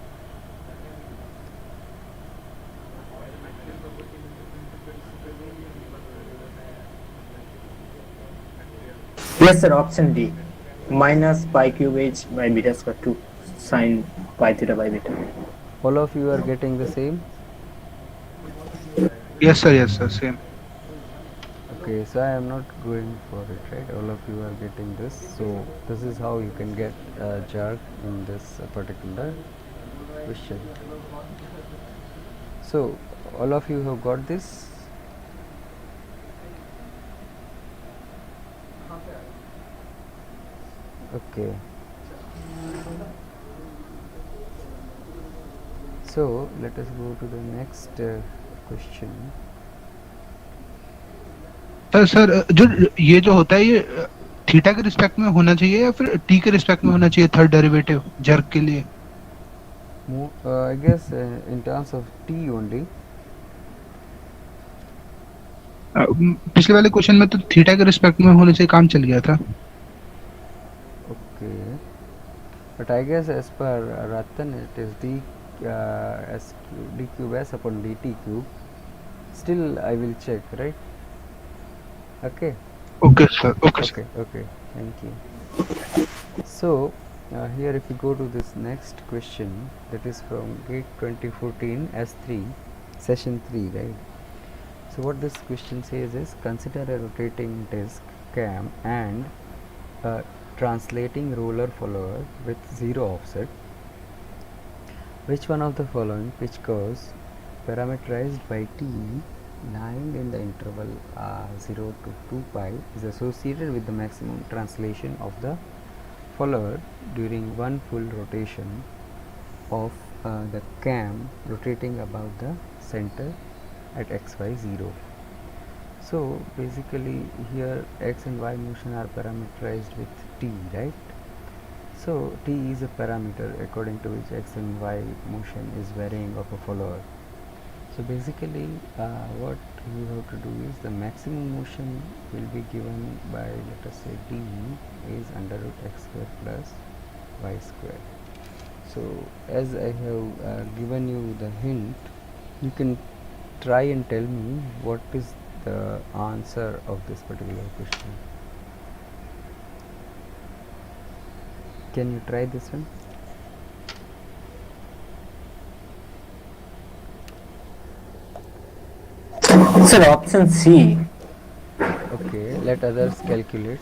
Yes, sir. Option D. Minus pi cube h by beta square 2 sine pi theta by beta. All of you are getting the same? Yes, sir. Yes, sir. Same. Okay, so I am not going for it, right? All of you are getting this. So this is how you can get jerk in this particular question. So all of you have got this. Okay. So let us go to the next question. Sir जो ये जो होता है ये theta के respect में होना चाहिए या फिर टी के रिस्पेक्ट में होना चाहिए थर्ड डेरिवेटिव जर्क के लिए? I guess in terms of t only. पिछले वाले क्वेश्चन में तो थीटा के रिस्पेक्ट में होने से काम चल गया था. Okay, but I guess as per Ratan it is d s d cube s upon dt cube. Still I will check, right? Okay. Okay sir. Okay sir. Okay, thank you. So here if you go to this next question, that is from GATE 2014 S3 session 3, right? So what this question says is, consider a rotating disc cam and a translating roller follower with zero offset. Which one of the following pitch curves parameterized by t lying in the interval 0 to 2 pi is associated with the maximum translation of the follower during one full rotation of the cam rotating about the center at xy0. So basically here x and y motion are parameterized with t, right? So t is a parameter according to which x and y motion is varying of a follower. So basically what you have to do is the maximum motion will be given by, let us say, d is under root x square plus y square. So as I have given you the hint, you can try and tell me what is the answer of this particular question. Can you try this one? Sir, option C. Okay, let others calculate.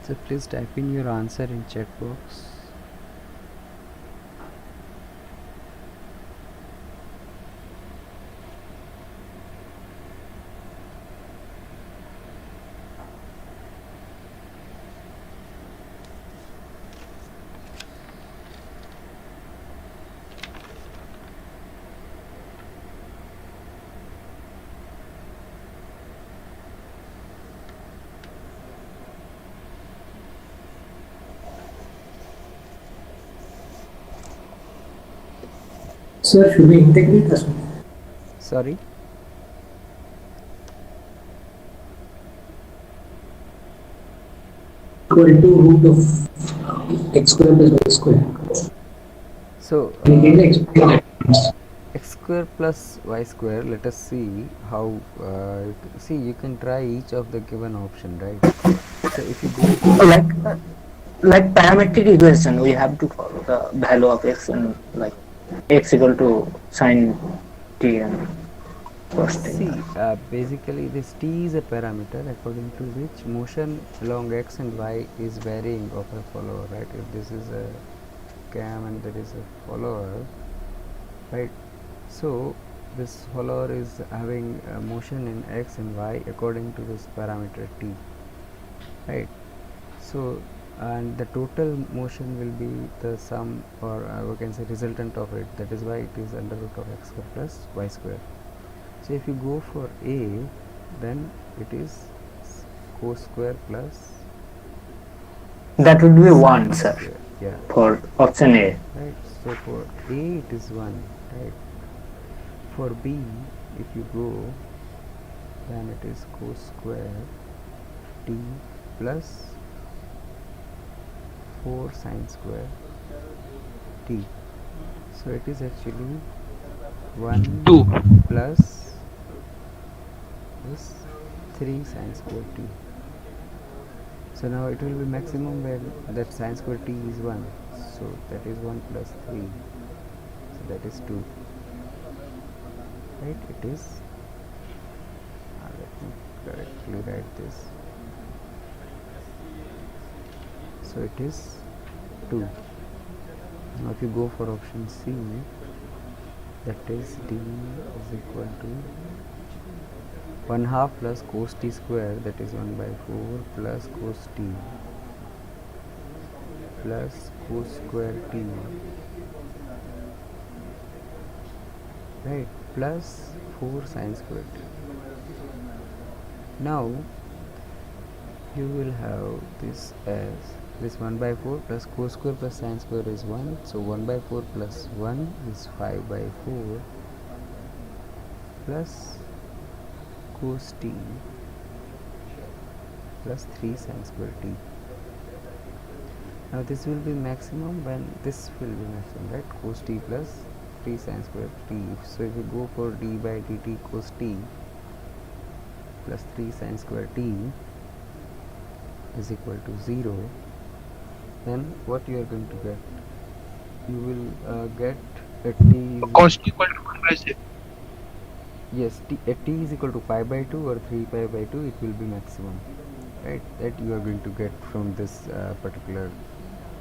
So please type in your answer in chat box. Sir, should we integrate this one? Sorry. Equal to root of x square plus y square. So We need to explain that. x square plus y square, let us see how see, you can try each of the given option, right? So if you go for Like parametric equation, we have to follow the value of x and like x equal to sine t and cos t. see, basically this t is a parameter according to which motion along x and y is varying of a follower, right? If this is a cam and there is a follower, right? So this follower is having motion in x and y according to this parameter t, right? So and the total motion will be the sum, or we can say resultant of it. That is why it is under root of x square plus y square. So if you go for a, then it is cos square plus That would be sin 1, sir, square. Yeah, for option A. right. So for a it is 1, right? For b, if you go, then it is cos square t plus 4 sine square t. So it is actually 1 2. plus this 3 sine square t. So now it will be maximum when that sine square t is 1. So that is 1 plus 3. So that is 2. Right? It is. Let me correctly write this. So it is 2. Now if you go for option C, that is d is equal to 1 half plus cos t square, that is 1 by 4 plus cos t plus cos square t, right, plus 4 sine square t. Now you will have this as this 1 by 4 plus cos square plus sine square is 1. So 1 by 4 plus 1 is 5 by 4 plus cos t plus 3 sine square t. Now this will be maximum when this will be maximum, right? Cos t plus 3 sine square t. So if you go for d by dt cos t plus 3 sine square t is equal to 0, then what you are going to get? You will get t is cos t equal to 1 by 6. yes, at t is equal to pi by 2 or 3 pi by 2, it will be maximum, right? That you are going to get from this particular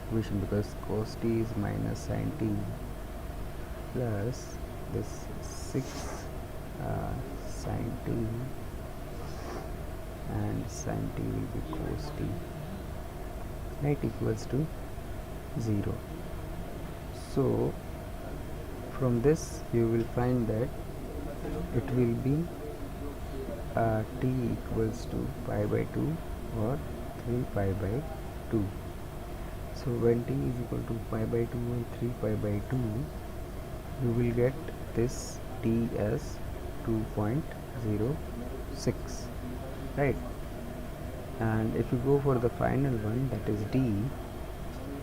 equation, because cos t is minus sin t plus this 6 sin t, and sin t will be cos t, right, equals to 0. So from this you will find that it will be t equals to pi by 2 or 3 pi by 2. So when t is equal to pi by 2 or 3 pi by 2, you will get this t as 2.06, right? And if you go for the final one, that is d,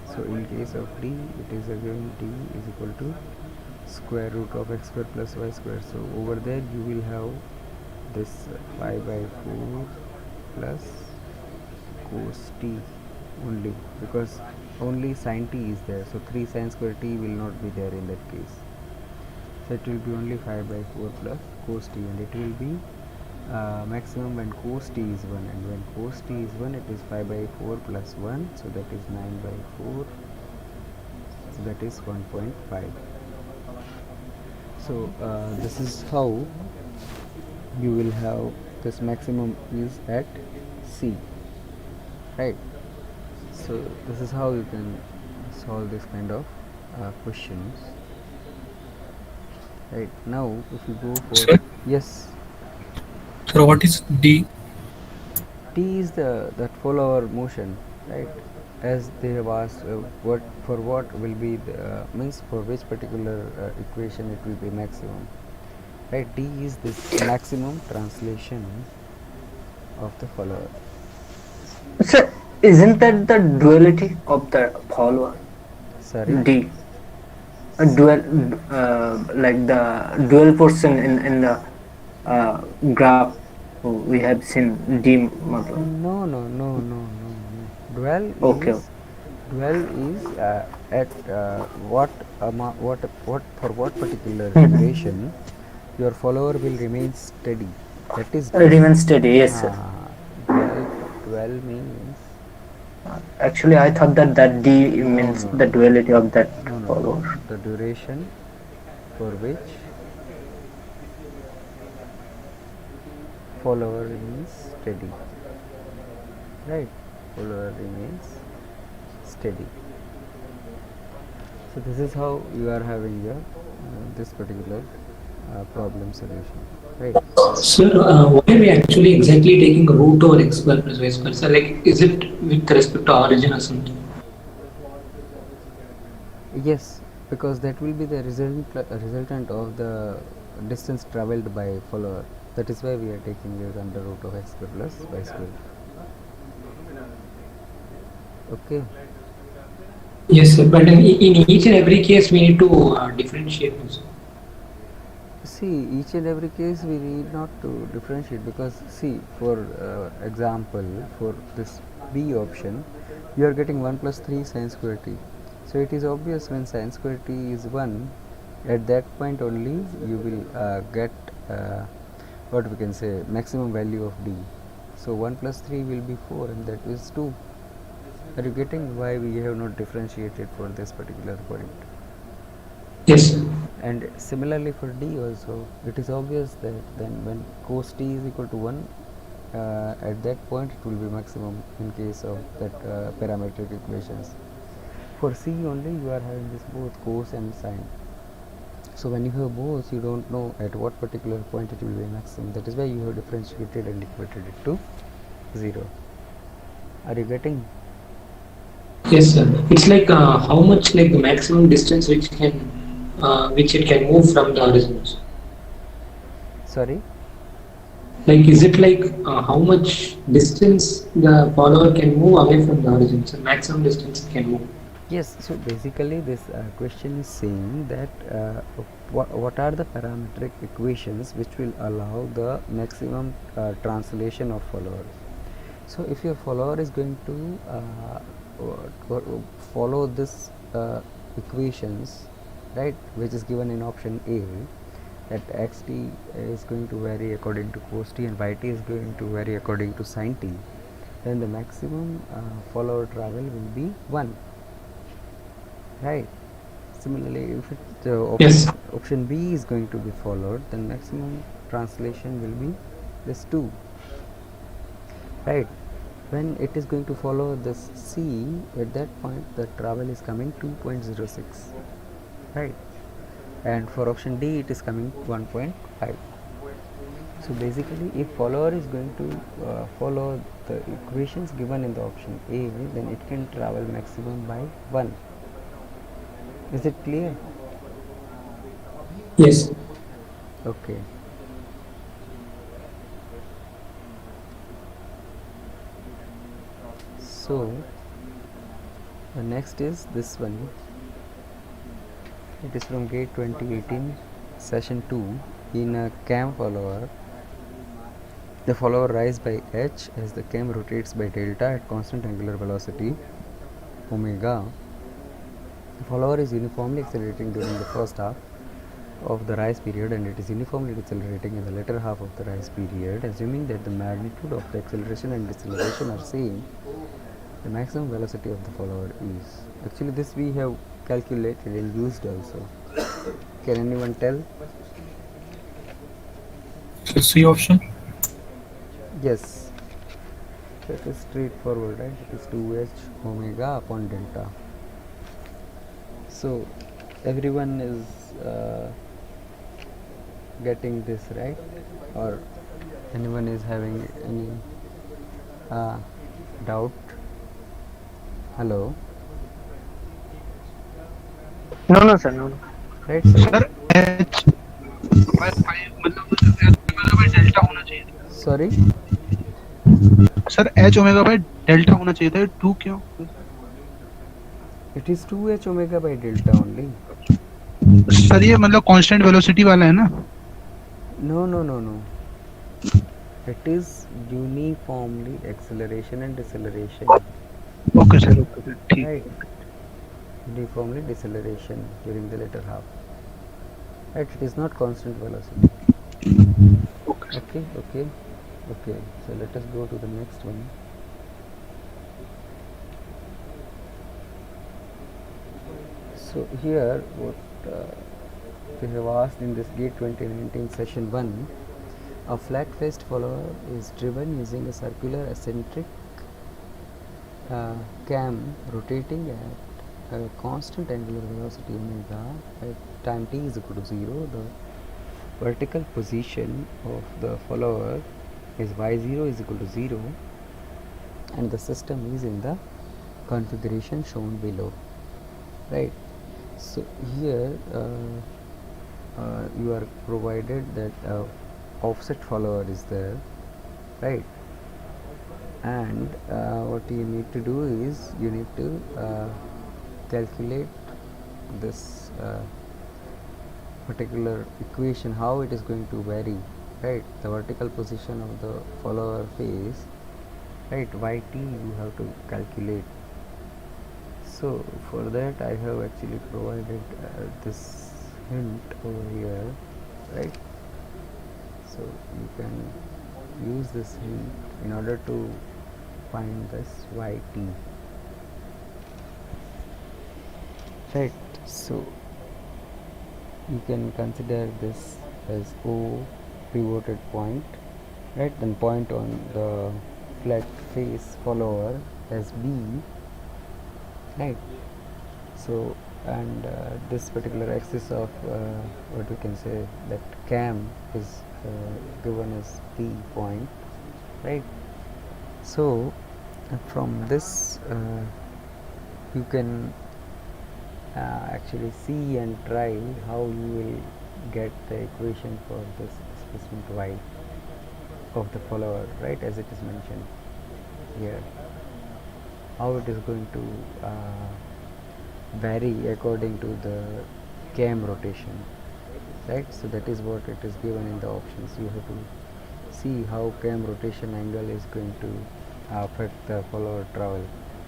so in case of d, it is again d is equal to square root of x square plus y square. So over there you will have this pi by 4 plus cos t only, because only sin t is there, so 3 sin square t will not be there in that case. So it will be only 5 by 4 plus cos t, and it will be maximum when cos t is 1, and when cos t is 1, it is 5 by 4 plus 1, so that is 9 by 4, so that is 1.5. So this is how you will have this maximum is at C, right? So this is how you can solve this kind of questions, right? Now if you go for Sir, yes, sir, what is D? t is that follower motion, right? As they have asked, what for what will be the means for which particular equation it will be maximum, right? D is this maximum translation of the follower. So isn't that the duality of the follower? Sorry. D, a dual, like the dual portion in the graph we have seen D model. No. Dual Okay. is at what for what particular Mhm. duration your follower will remain steady. That is D. Remain steady. Yes, sir. Dual means Actually, I thought that D means no. the duality of that No. follower. The duration for which follower remains steady. Right? Follower remains steady. So this is how you are having your this particular problem solution, right? Sir, why are we actually exactly taking root over x square plus y square? So, like, is it with respect to origin or something? Yes, because that will be the resultant of the distance travelled by follower. That is why we are taking this under root of x square plus y square. Okay. Yes, sir. But in each and every case, we need to differentiate. Also. See, each and every case we need not to differentiate, because see, for example, for this B option, you are getting 1 plus 3 sin square t. So it is obvious when sin square t is 1, at that point only you will get what we can say maximum value of D. So 1 plus 3 will be 4, and that is 2. Are you getting why we have not differentiated for this particular point? Yes, sir. And similarly for D also, it is obvious that then when cos t is equal to 1, at that point it will be maximum in case of that parametric equations. For C only you are having this both cos and sine. So when you have both, you don't know at what particular point it will be maximum. That is why you have differentiated and equated it to 0. Are you getting? Yes, sir. It's like how much like the maximum distance which it can move from the origin. Sorry? Like, is it like how much distance the follower can move away from the origin? So, maximum distance it can move. Yes, so basically this question is saying that what are the parametric equations which will allow the maximum translation of follower. So if your follower is going to follow this equations right, which is given in option A, that xt is going to vary according to cos t and yt is going to vary according to sin t, then the maximum follower travel will be 1, right. Similarly, if Yes. option B is going to be followed, then maximum translation will be this 2, right. When it is going to follow this C, at that point the travel is coming 2.06, right, and for option D it is coming 1.5. So basically, if follower is going to follow the equations given in the option A, then it can travel maximum by 1. Is it clear? Yes. Okay. So the next is this one. It is from GATE 2018 session 2. In a cam follower, the follower rises by h as the cam rotates by delta at constant angular velocity omega. The follower is uniformly accelerating during the first half of the rise period, and it is uniformly decelerating in the latter half of the rise period. Assuming that the magnitude of the acceleration and deceleration are same, the maximum velocity of the follower is, actually this we have calculated and used also. Can anyone tell? So C option. Yes, that is straightforward, right? It is 2h omega upon delta. So everyone is getting this right, or anyone is having any doubt? Hello, No, sir, no. right? So sir H by 5 मतलब omega by delta होना चाहिए sorry, था sir H omega by delta होना चाहिए था 2 क्यों it is 2h omega by delta only. Sir ये मतलब कांस्टेंट वेलोसिटी वाला है ना No, no, no, no. It is uniformly acceleration and deceleration, okay sir ठीक right? Uniformly deceleration during the latter half, right? It is not constant velocity. Okay, okay, okay. So let us go to the next one. So here what we have asked in this GATE 2019 session 1, a flat-faced follower is driven using a circular eccentric cam rotating at a constant angular velocity omega at time t is equal to 0. The vertical position of the follower is y0 is equal to 0, and the system is in the configuration shown below, right. So here you are provided that offset follower is there, right, and what you need to do is you need to calculate this particular equation, how it is going to vary, right, the vertical position of the follower phase, right, yt you have to calculate. So for that I have actually provided this hint over here, right. So you can use this hint in order to find this yt, right. So you can consider this as O pivoted point, right, then point on the flat face follower as B, right. So and this particular axis of what we can say that cam is given as P point, right. So from this you can actually see and try how you will get the equation for this displacement y of the follower, right, as it is mentioned here, how it is going to vary according to the cam rotation, right. So that is what it is given in the options. You have to see how cam rotation angle is going to affect the follower travel,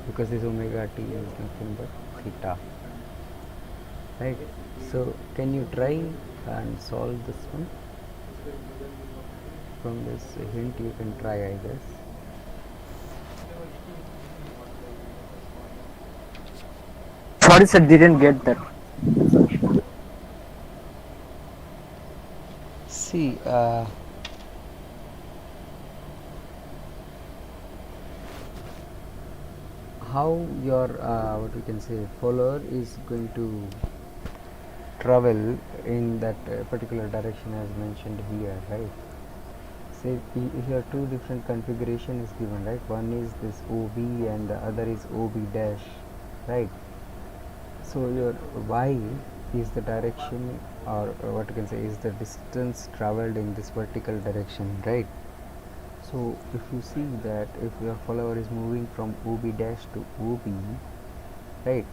because this omega t is nothing but theta. right? So can you try and solve this one? From this hint you can try, I guess. Sorry, sir, didn't get that. See, how your what we can say follower is going to travel in that particular direction as mentioned here, right? Say here two different configuration is given, right? One is this OB and the other is OB dash, right? So your y is the direction, or what you can say is the distance traveled in this vertical direction, right? So if you see that if your follower is moving from OB dash to OB, right,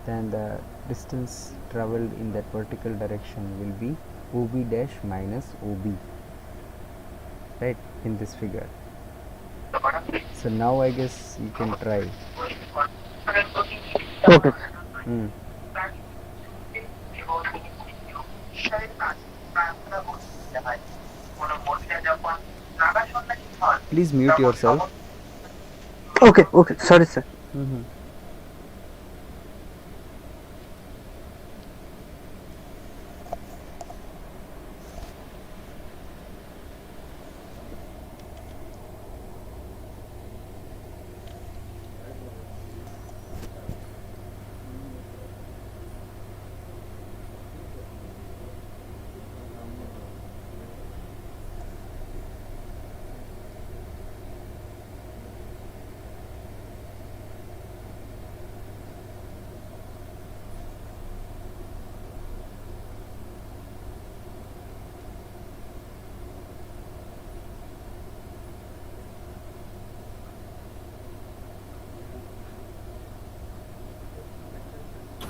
then the distance traveled in that vertical direction will be OB dash minus OB, right, in this figure. So now I guess you can try. Okay. Hmm. Please mute yourself. Okay, okay. Sorry, sir. Mm-hmm.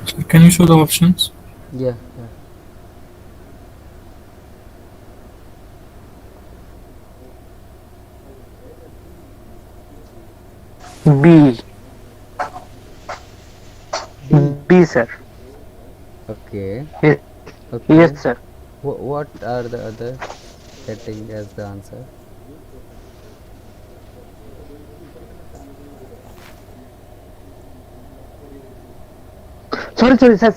So can you show the options? Yeah, yeah. B. D. B, sir. Okay. Yes, Okay. yes, sir. What are the others getting as the answer? Sorry, sorry, sir.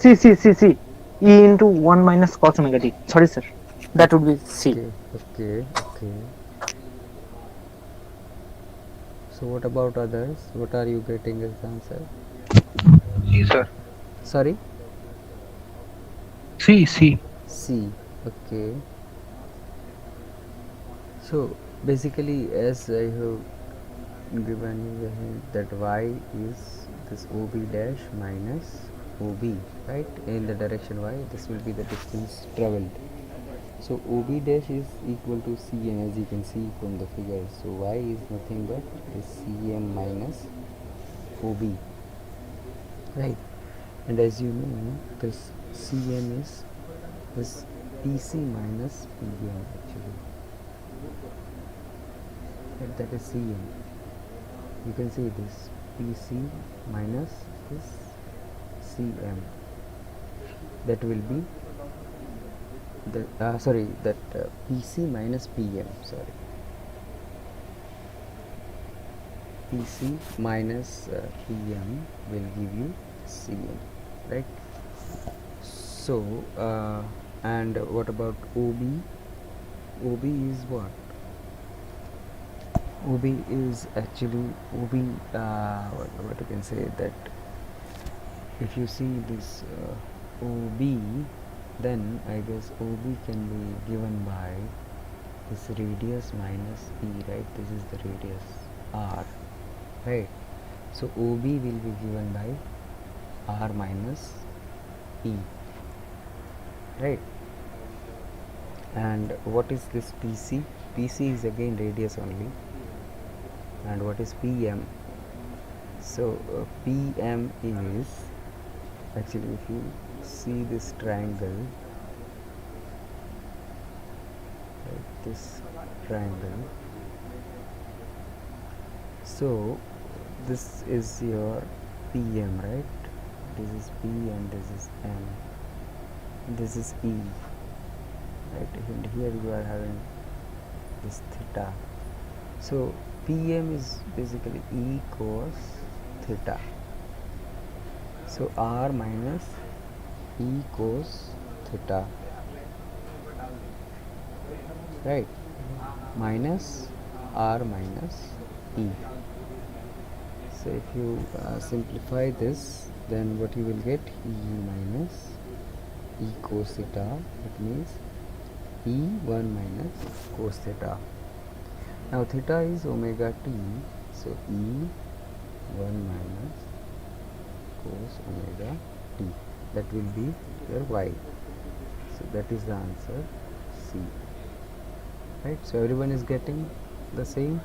C. E into 1 minus cos omega t. Sorry, sir. That would be C. Okay, okay, okay. So what about others? What are you getting as the answer? C, sir. Sorry? C. C. Okay. So basically, as I have given you a hint that y is this OB dash minus OB, right? In the direction y, this will be the distance traveled. So OB dash is equal to Cm, as you can see from the figure. So y is nothing but this Cm minus OB, right? And as you know, this Cm is this PC minus Pm actually, right? That is Cm. You can see this PC minus this Cm. That will be the sorry, that PC minus Pm. Sorry, PC minus Pm will give you Cm, right? So and what about OB? OB is what? OB is actually OB. What you can say that if you see this OB, then I guess OB can be given by this radius minus P, right? This is the radius R, right? So OB will be given by R minus P, right? And what is this PC? PC is again radius only. And what is PM? So PM is actually, if you see this triangle, right, this triangle, so this is your PM, right? This is P and this is M. this is E, right? And here you are having this theta. So PM is basically E cos theta. So R minus E cos theta, right? Minus R minus E. So if you simplify this, then what you will get, E minus E cos theta, that means E1 minus cos theta. Now theta is omega t, so E1 minus cos omega t, that will be your y. So that is the answer C, right? So everyone is getting the same.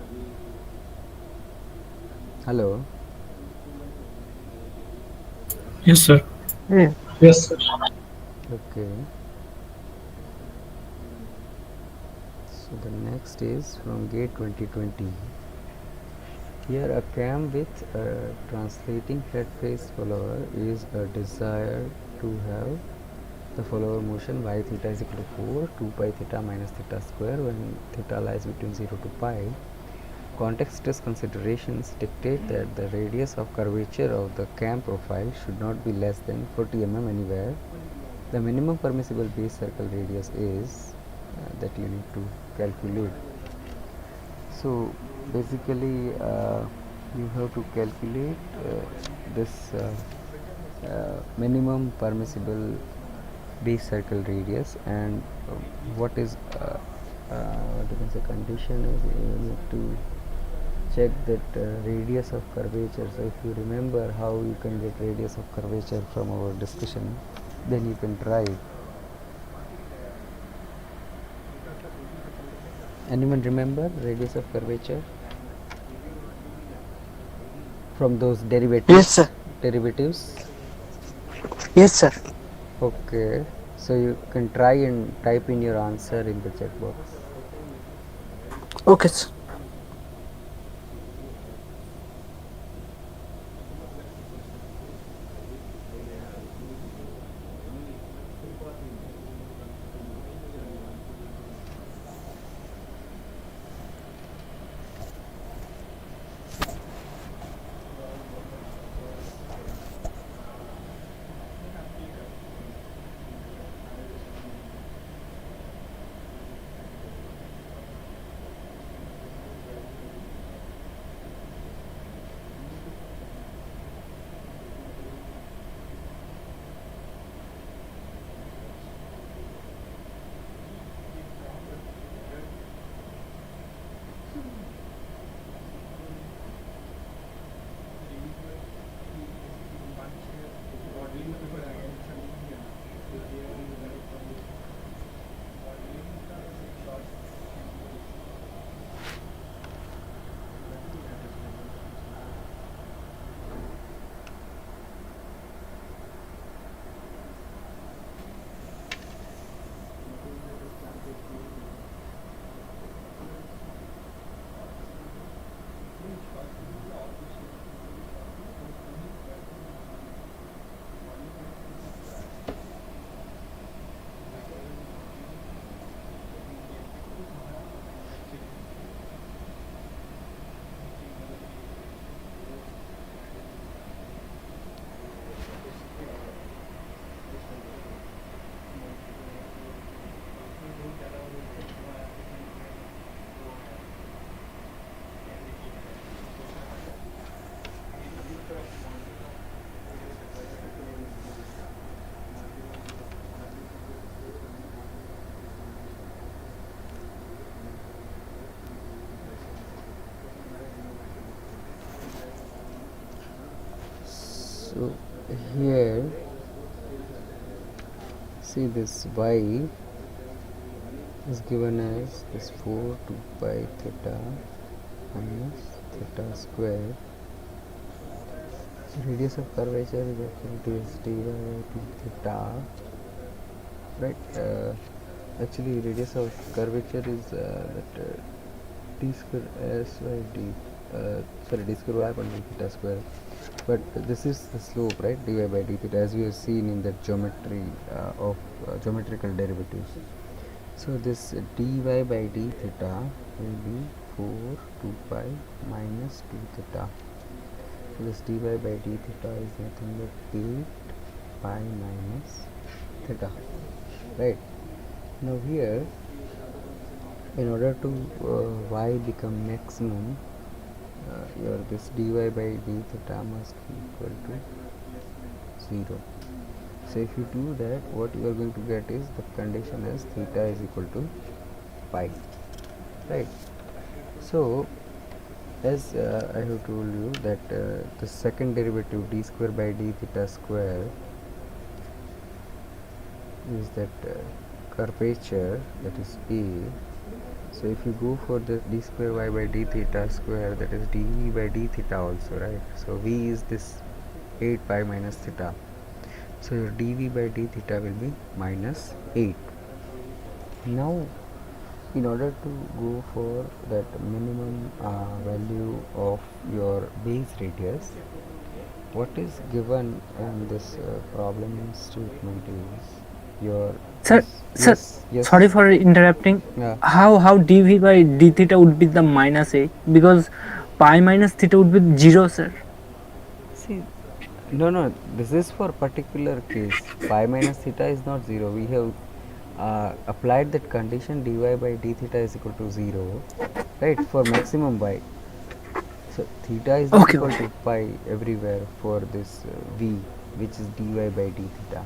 Hello. Yes, sir. Yes, sir. Okay, so the next is from gate 2020. Here a cam with a translating head face follower is desired to have the follower motion y theta is equal to 4 2 pi theta minus theta square when theta lies between 0 to pi. Context considerations dictate that the radius of curvature of the cam profile should not be less than 40 mm anywhere. The minimum permissible base circle radius is that you need to calculate. So basically you have to calculate this minimum permissible base circle radius, and what is what you can say condition is you need to check that radius of curvature. So if you remember how you can get radius of curvature from our discussion, then you can try it. Anyone remember radius of curvature from those derivatives? Yes, sir. Derivatives. Yes, sir. Okay, so you can try and type in your answer in the chat box. Okay, sir. So here see this y is given as this 4 2 pi theta minus theta square. So radius of curvature is actually this dy t theta, right? Actually radius of curvature is that t square s by d sorry, d square y upon d theta square, but this is the slope, right, dy by d theta, as we have seen in the geometry of geometrical derivatives. So this dy by d theta will be 4 2 pi minus 2 theta. So this dy by d theta is nothing but 8 pi minus theta, right? Now here, in order to y become maximum, your this dy by d theta must be equal to 0. So if you do that, what you are going to get is the condition as theta is equal to pi, right? So as I have told you that the second derivative d square by d theta square is that curvature, that is a. So if you go for the d square y by d theta square, that is dv by d theta also, right? So v is this 8 pi minus theta. So your dv by d theta will be minus 8. Now in order to go for that minimum value of your base radius, what is given in this problem statement is your Sir, sir, yes, sorry for interrupting. yeah. How dv by d theta would be the minus 8? Because pi minus theta would be 0, sir. See, no, this is for particular case. Pi minus theta is not 0. We have applied that condition dy by d theta is equal to 0, right, for maximum y. So theta is not Okay, equal okay. to pi everywhere for this v, which is dy by d theta,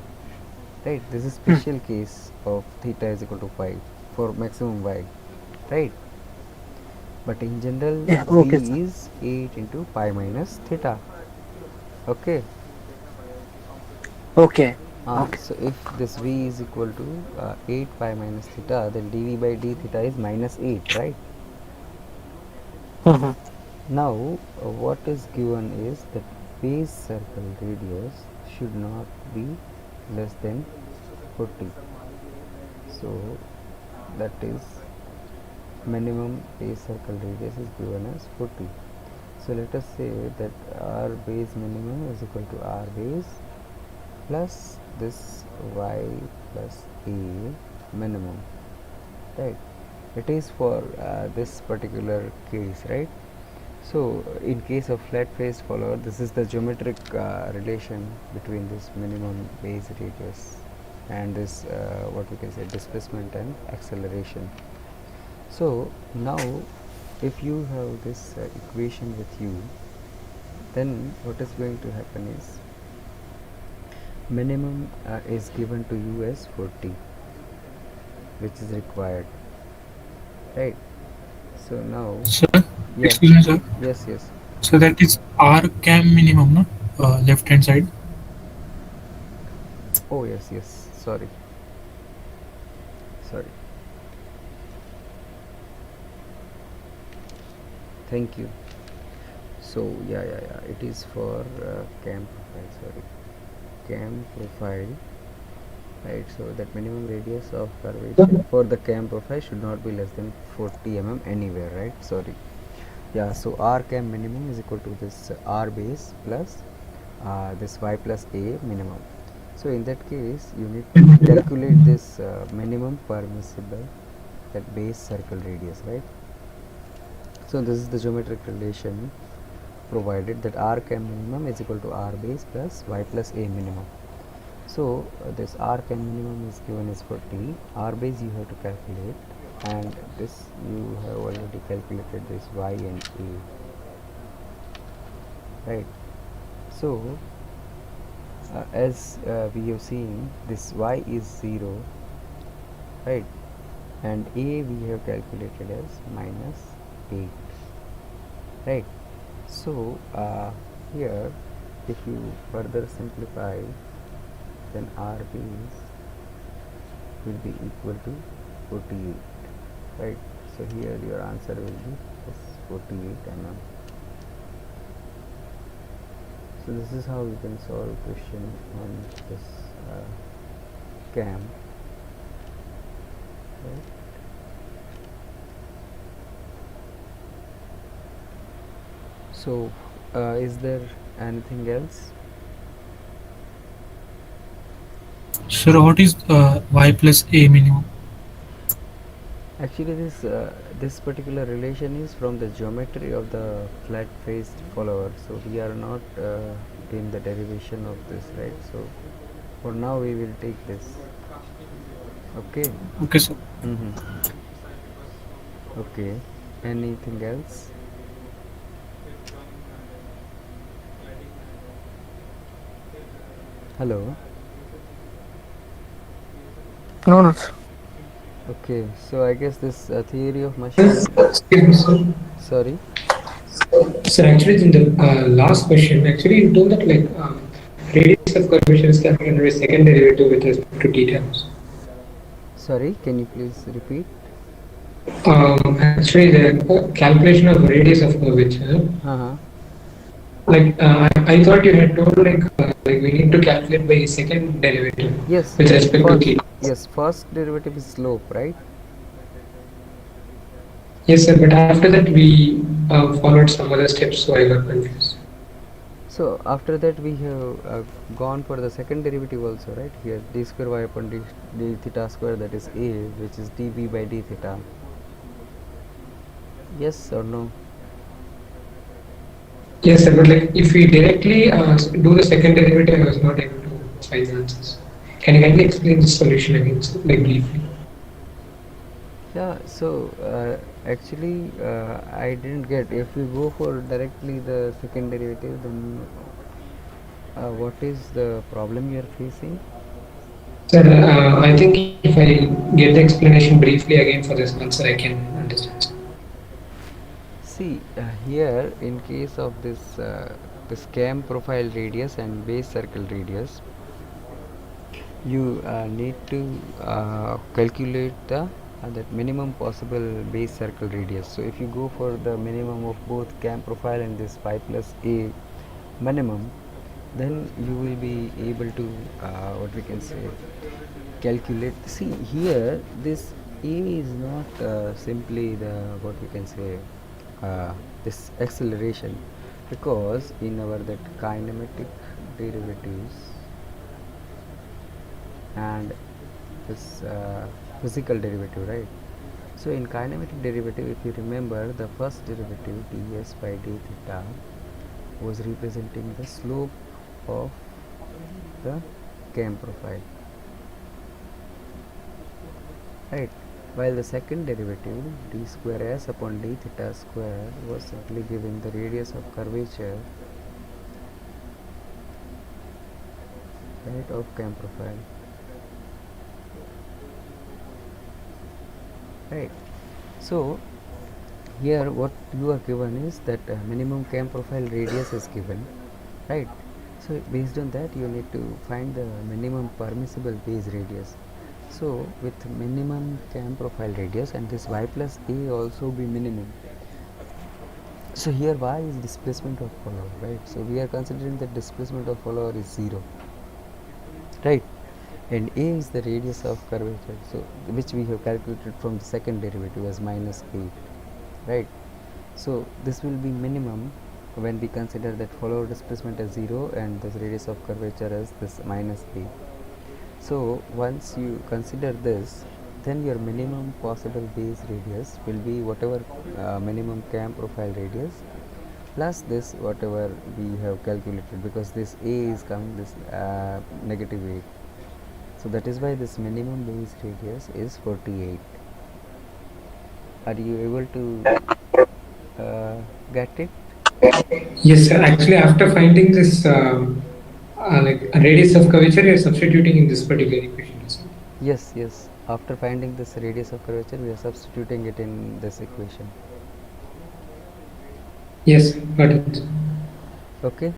right? This is special case of theta is equal to pi for maximum y, right? But in general, Yeah, okay, sir. v is 8 into pi minus theta. Okay. Okay, okay. So if this v is equal to 8 pi minus theta, then dv by d theta is minus 8, right? Mhm. Now what is given is that base circle radius should not be less than 40. So that is minimum base circle radius is given as 40. So let us say that r base minimum is equal to r base plus this y plus a minimum, right? It is for this particular case, right? So in case of flat faced follower, this is the geometric relation between this minimum base radius and this what we can say displacement and acceleration. So now if you have this equation with you, then what is going to happen is minimum is given to you as 40, which is required, right? So now, Sir, yeah, excuse me, sir. yes. So that is R cam minimum, no? Left hand side. Oh yes, sorry. Thank you. So yeah, it is for cam profile, cam profile, right? So that minimum radius of curvature for the cam profile should not be less than 40 mm anywhere, right? Sorry. Yeah, so r cam minimum is equal to this r base plus this y plus a minimum. So in that case, you need to calculate this minimum permissible, that base circle radius, right? So this is the geometric relation provided, that r cam minimum is equal to r base plus y plus a minimum. So this r cam minimum is given as 40, r base you have to calculate, and this you have already calculated this y and a, right? So as we have seen, this y is 0, right, and a we have calculated as minus 8, right? So here if you further simplify, then r base will be equal to 48, right? So here your answer will be 48 mm. So this is how you can solve question on this cam, right? So is there anything else? Sir, what is y plus a minimum? Actually, this particular relation is from the geometry of the flat faced follower, so we are not in the derivation of this, right? So for now we will take this. Okay. Okay, sir. Okay, anything else? Hello. No, no, sir. Okay, so I guess this theory of machine. Excuse me, sir. Sorry. So actually, in the last question, actually you told that like radius of curvature is calculated with second derivative with respect to t terms. Sorry, can you please repeat? Actually, the calculation of radius of curvature, Uh-huh. like I thought you had told like we need to calculate by second derivative Yes, with yes. respect to First, t. yes, first derivative is slope, right? Yes, sir. But after that we followed some other steps, so I got confused. So after that we have gone for the second derivative also, right? Here d square y upon d theta square, that is a, which is dv by d theta. Yes or no? Yes, sir. But like if we directly do the second derivative, I was not able to find the answers. Can you kindly explain the solution again, sir, like briefly? Yeah, so actually I didn't get, if we go for directly the second derivative, then what is the problem you are facing? Sir, I think if I get the explanation briefly again for this answer, I can understand. See, here in case of this cam profile radius and base circle radius, you need to calculate the that minimum possible base circle radius. So if you go for the minimum of both cam profile and this phi plus a minimum, then you will be able to what we can say, calculate. See here, this a is not simply the, what we can say, this acceleration, because in our that kinematic derivatives and this physical derivative, right? So in kinematic derivative, if you remember, the first derivative ds by d theta was representing the slope of the cam profile, right? While the second derivative d square s upon d theta square was simply giving the radius of curvature, right, of cam profile, right? So here what you are given is that minimum cam profile radius is given, right? So based on that you need to find the minimum permissible base radius. So with minimum cam profile radius and this y plus a also be minimum. So here y is displacement of follower, right? So we are considering that displacement of follower is 0, right? And a is the radius of curvature, so which we have calculated from the second derivative as minus a, right? So this will be minimum when we consider that follower displacement as 0 and this radius of curvature as this minus a. So once you consider this, then your minimum possible base radius will be whatever minimum cam profile radius plus this whatever we have calculated, because this a is coming this negative 8. So that is why this minimum base radius is 48. Are you able to get it? Yes, sir. Actually, after finding this like a radius of curvature, you are substituting in this particular equation. Yes, yes. After finding this radius of curvature, we are substituting it in this equation. Yes, got it. Okay.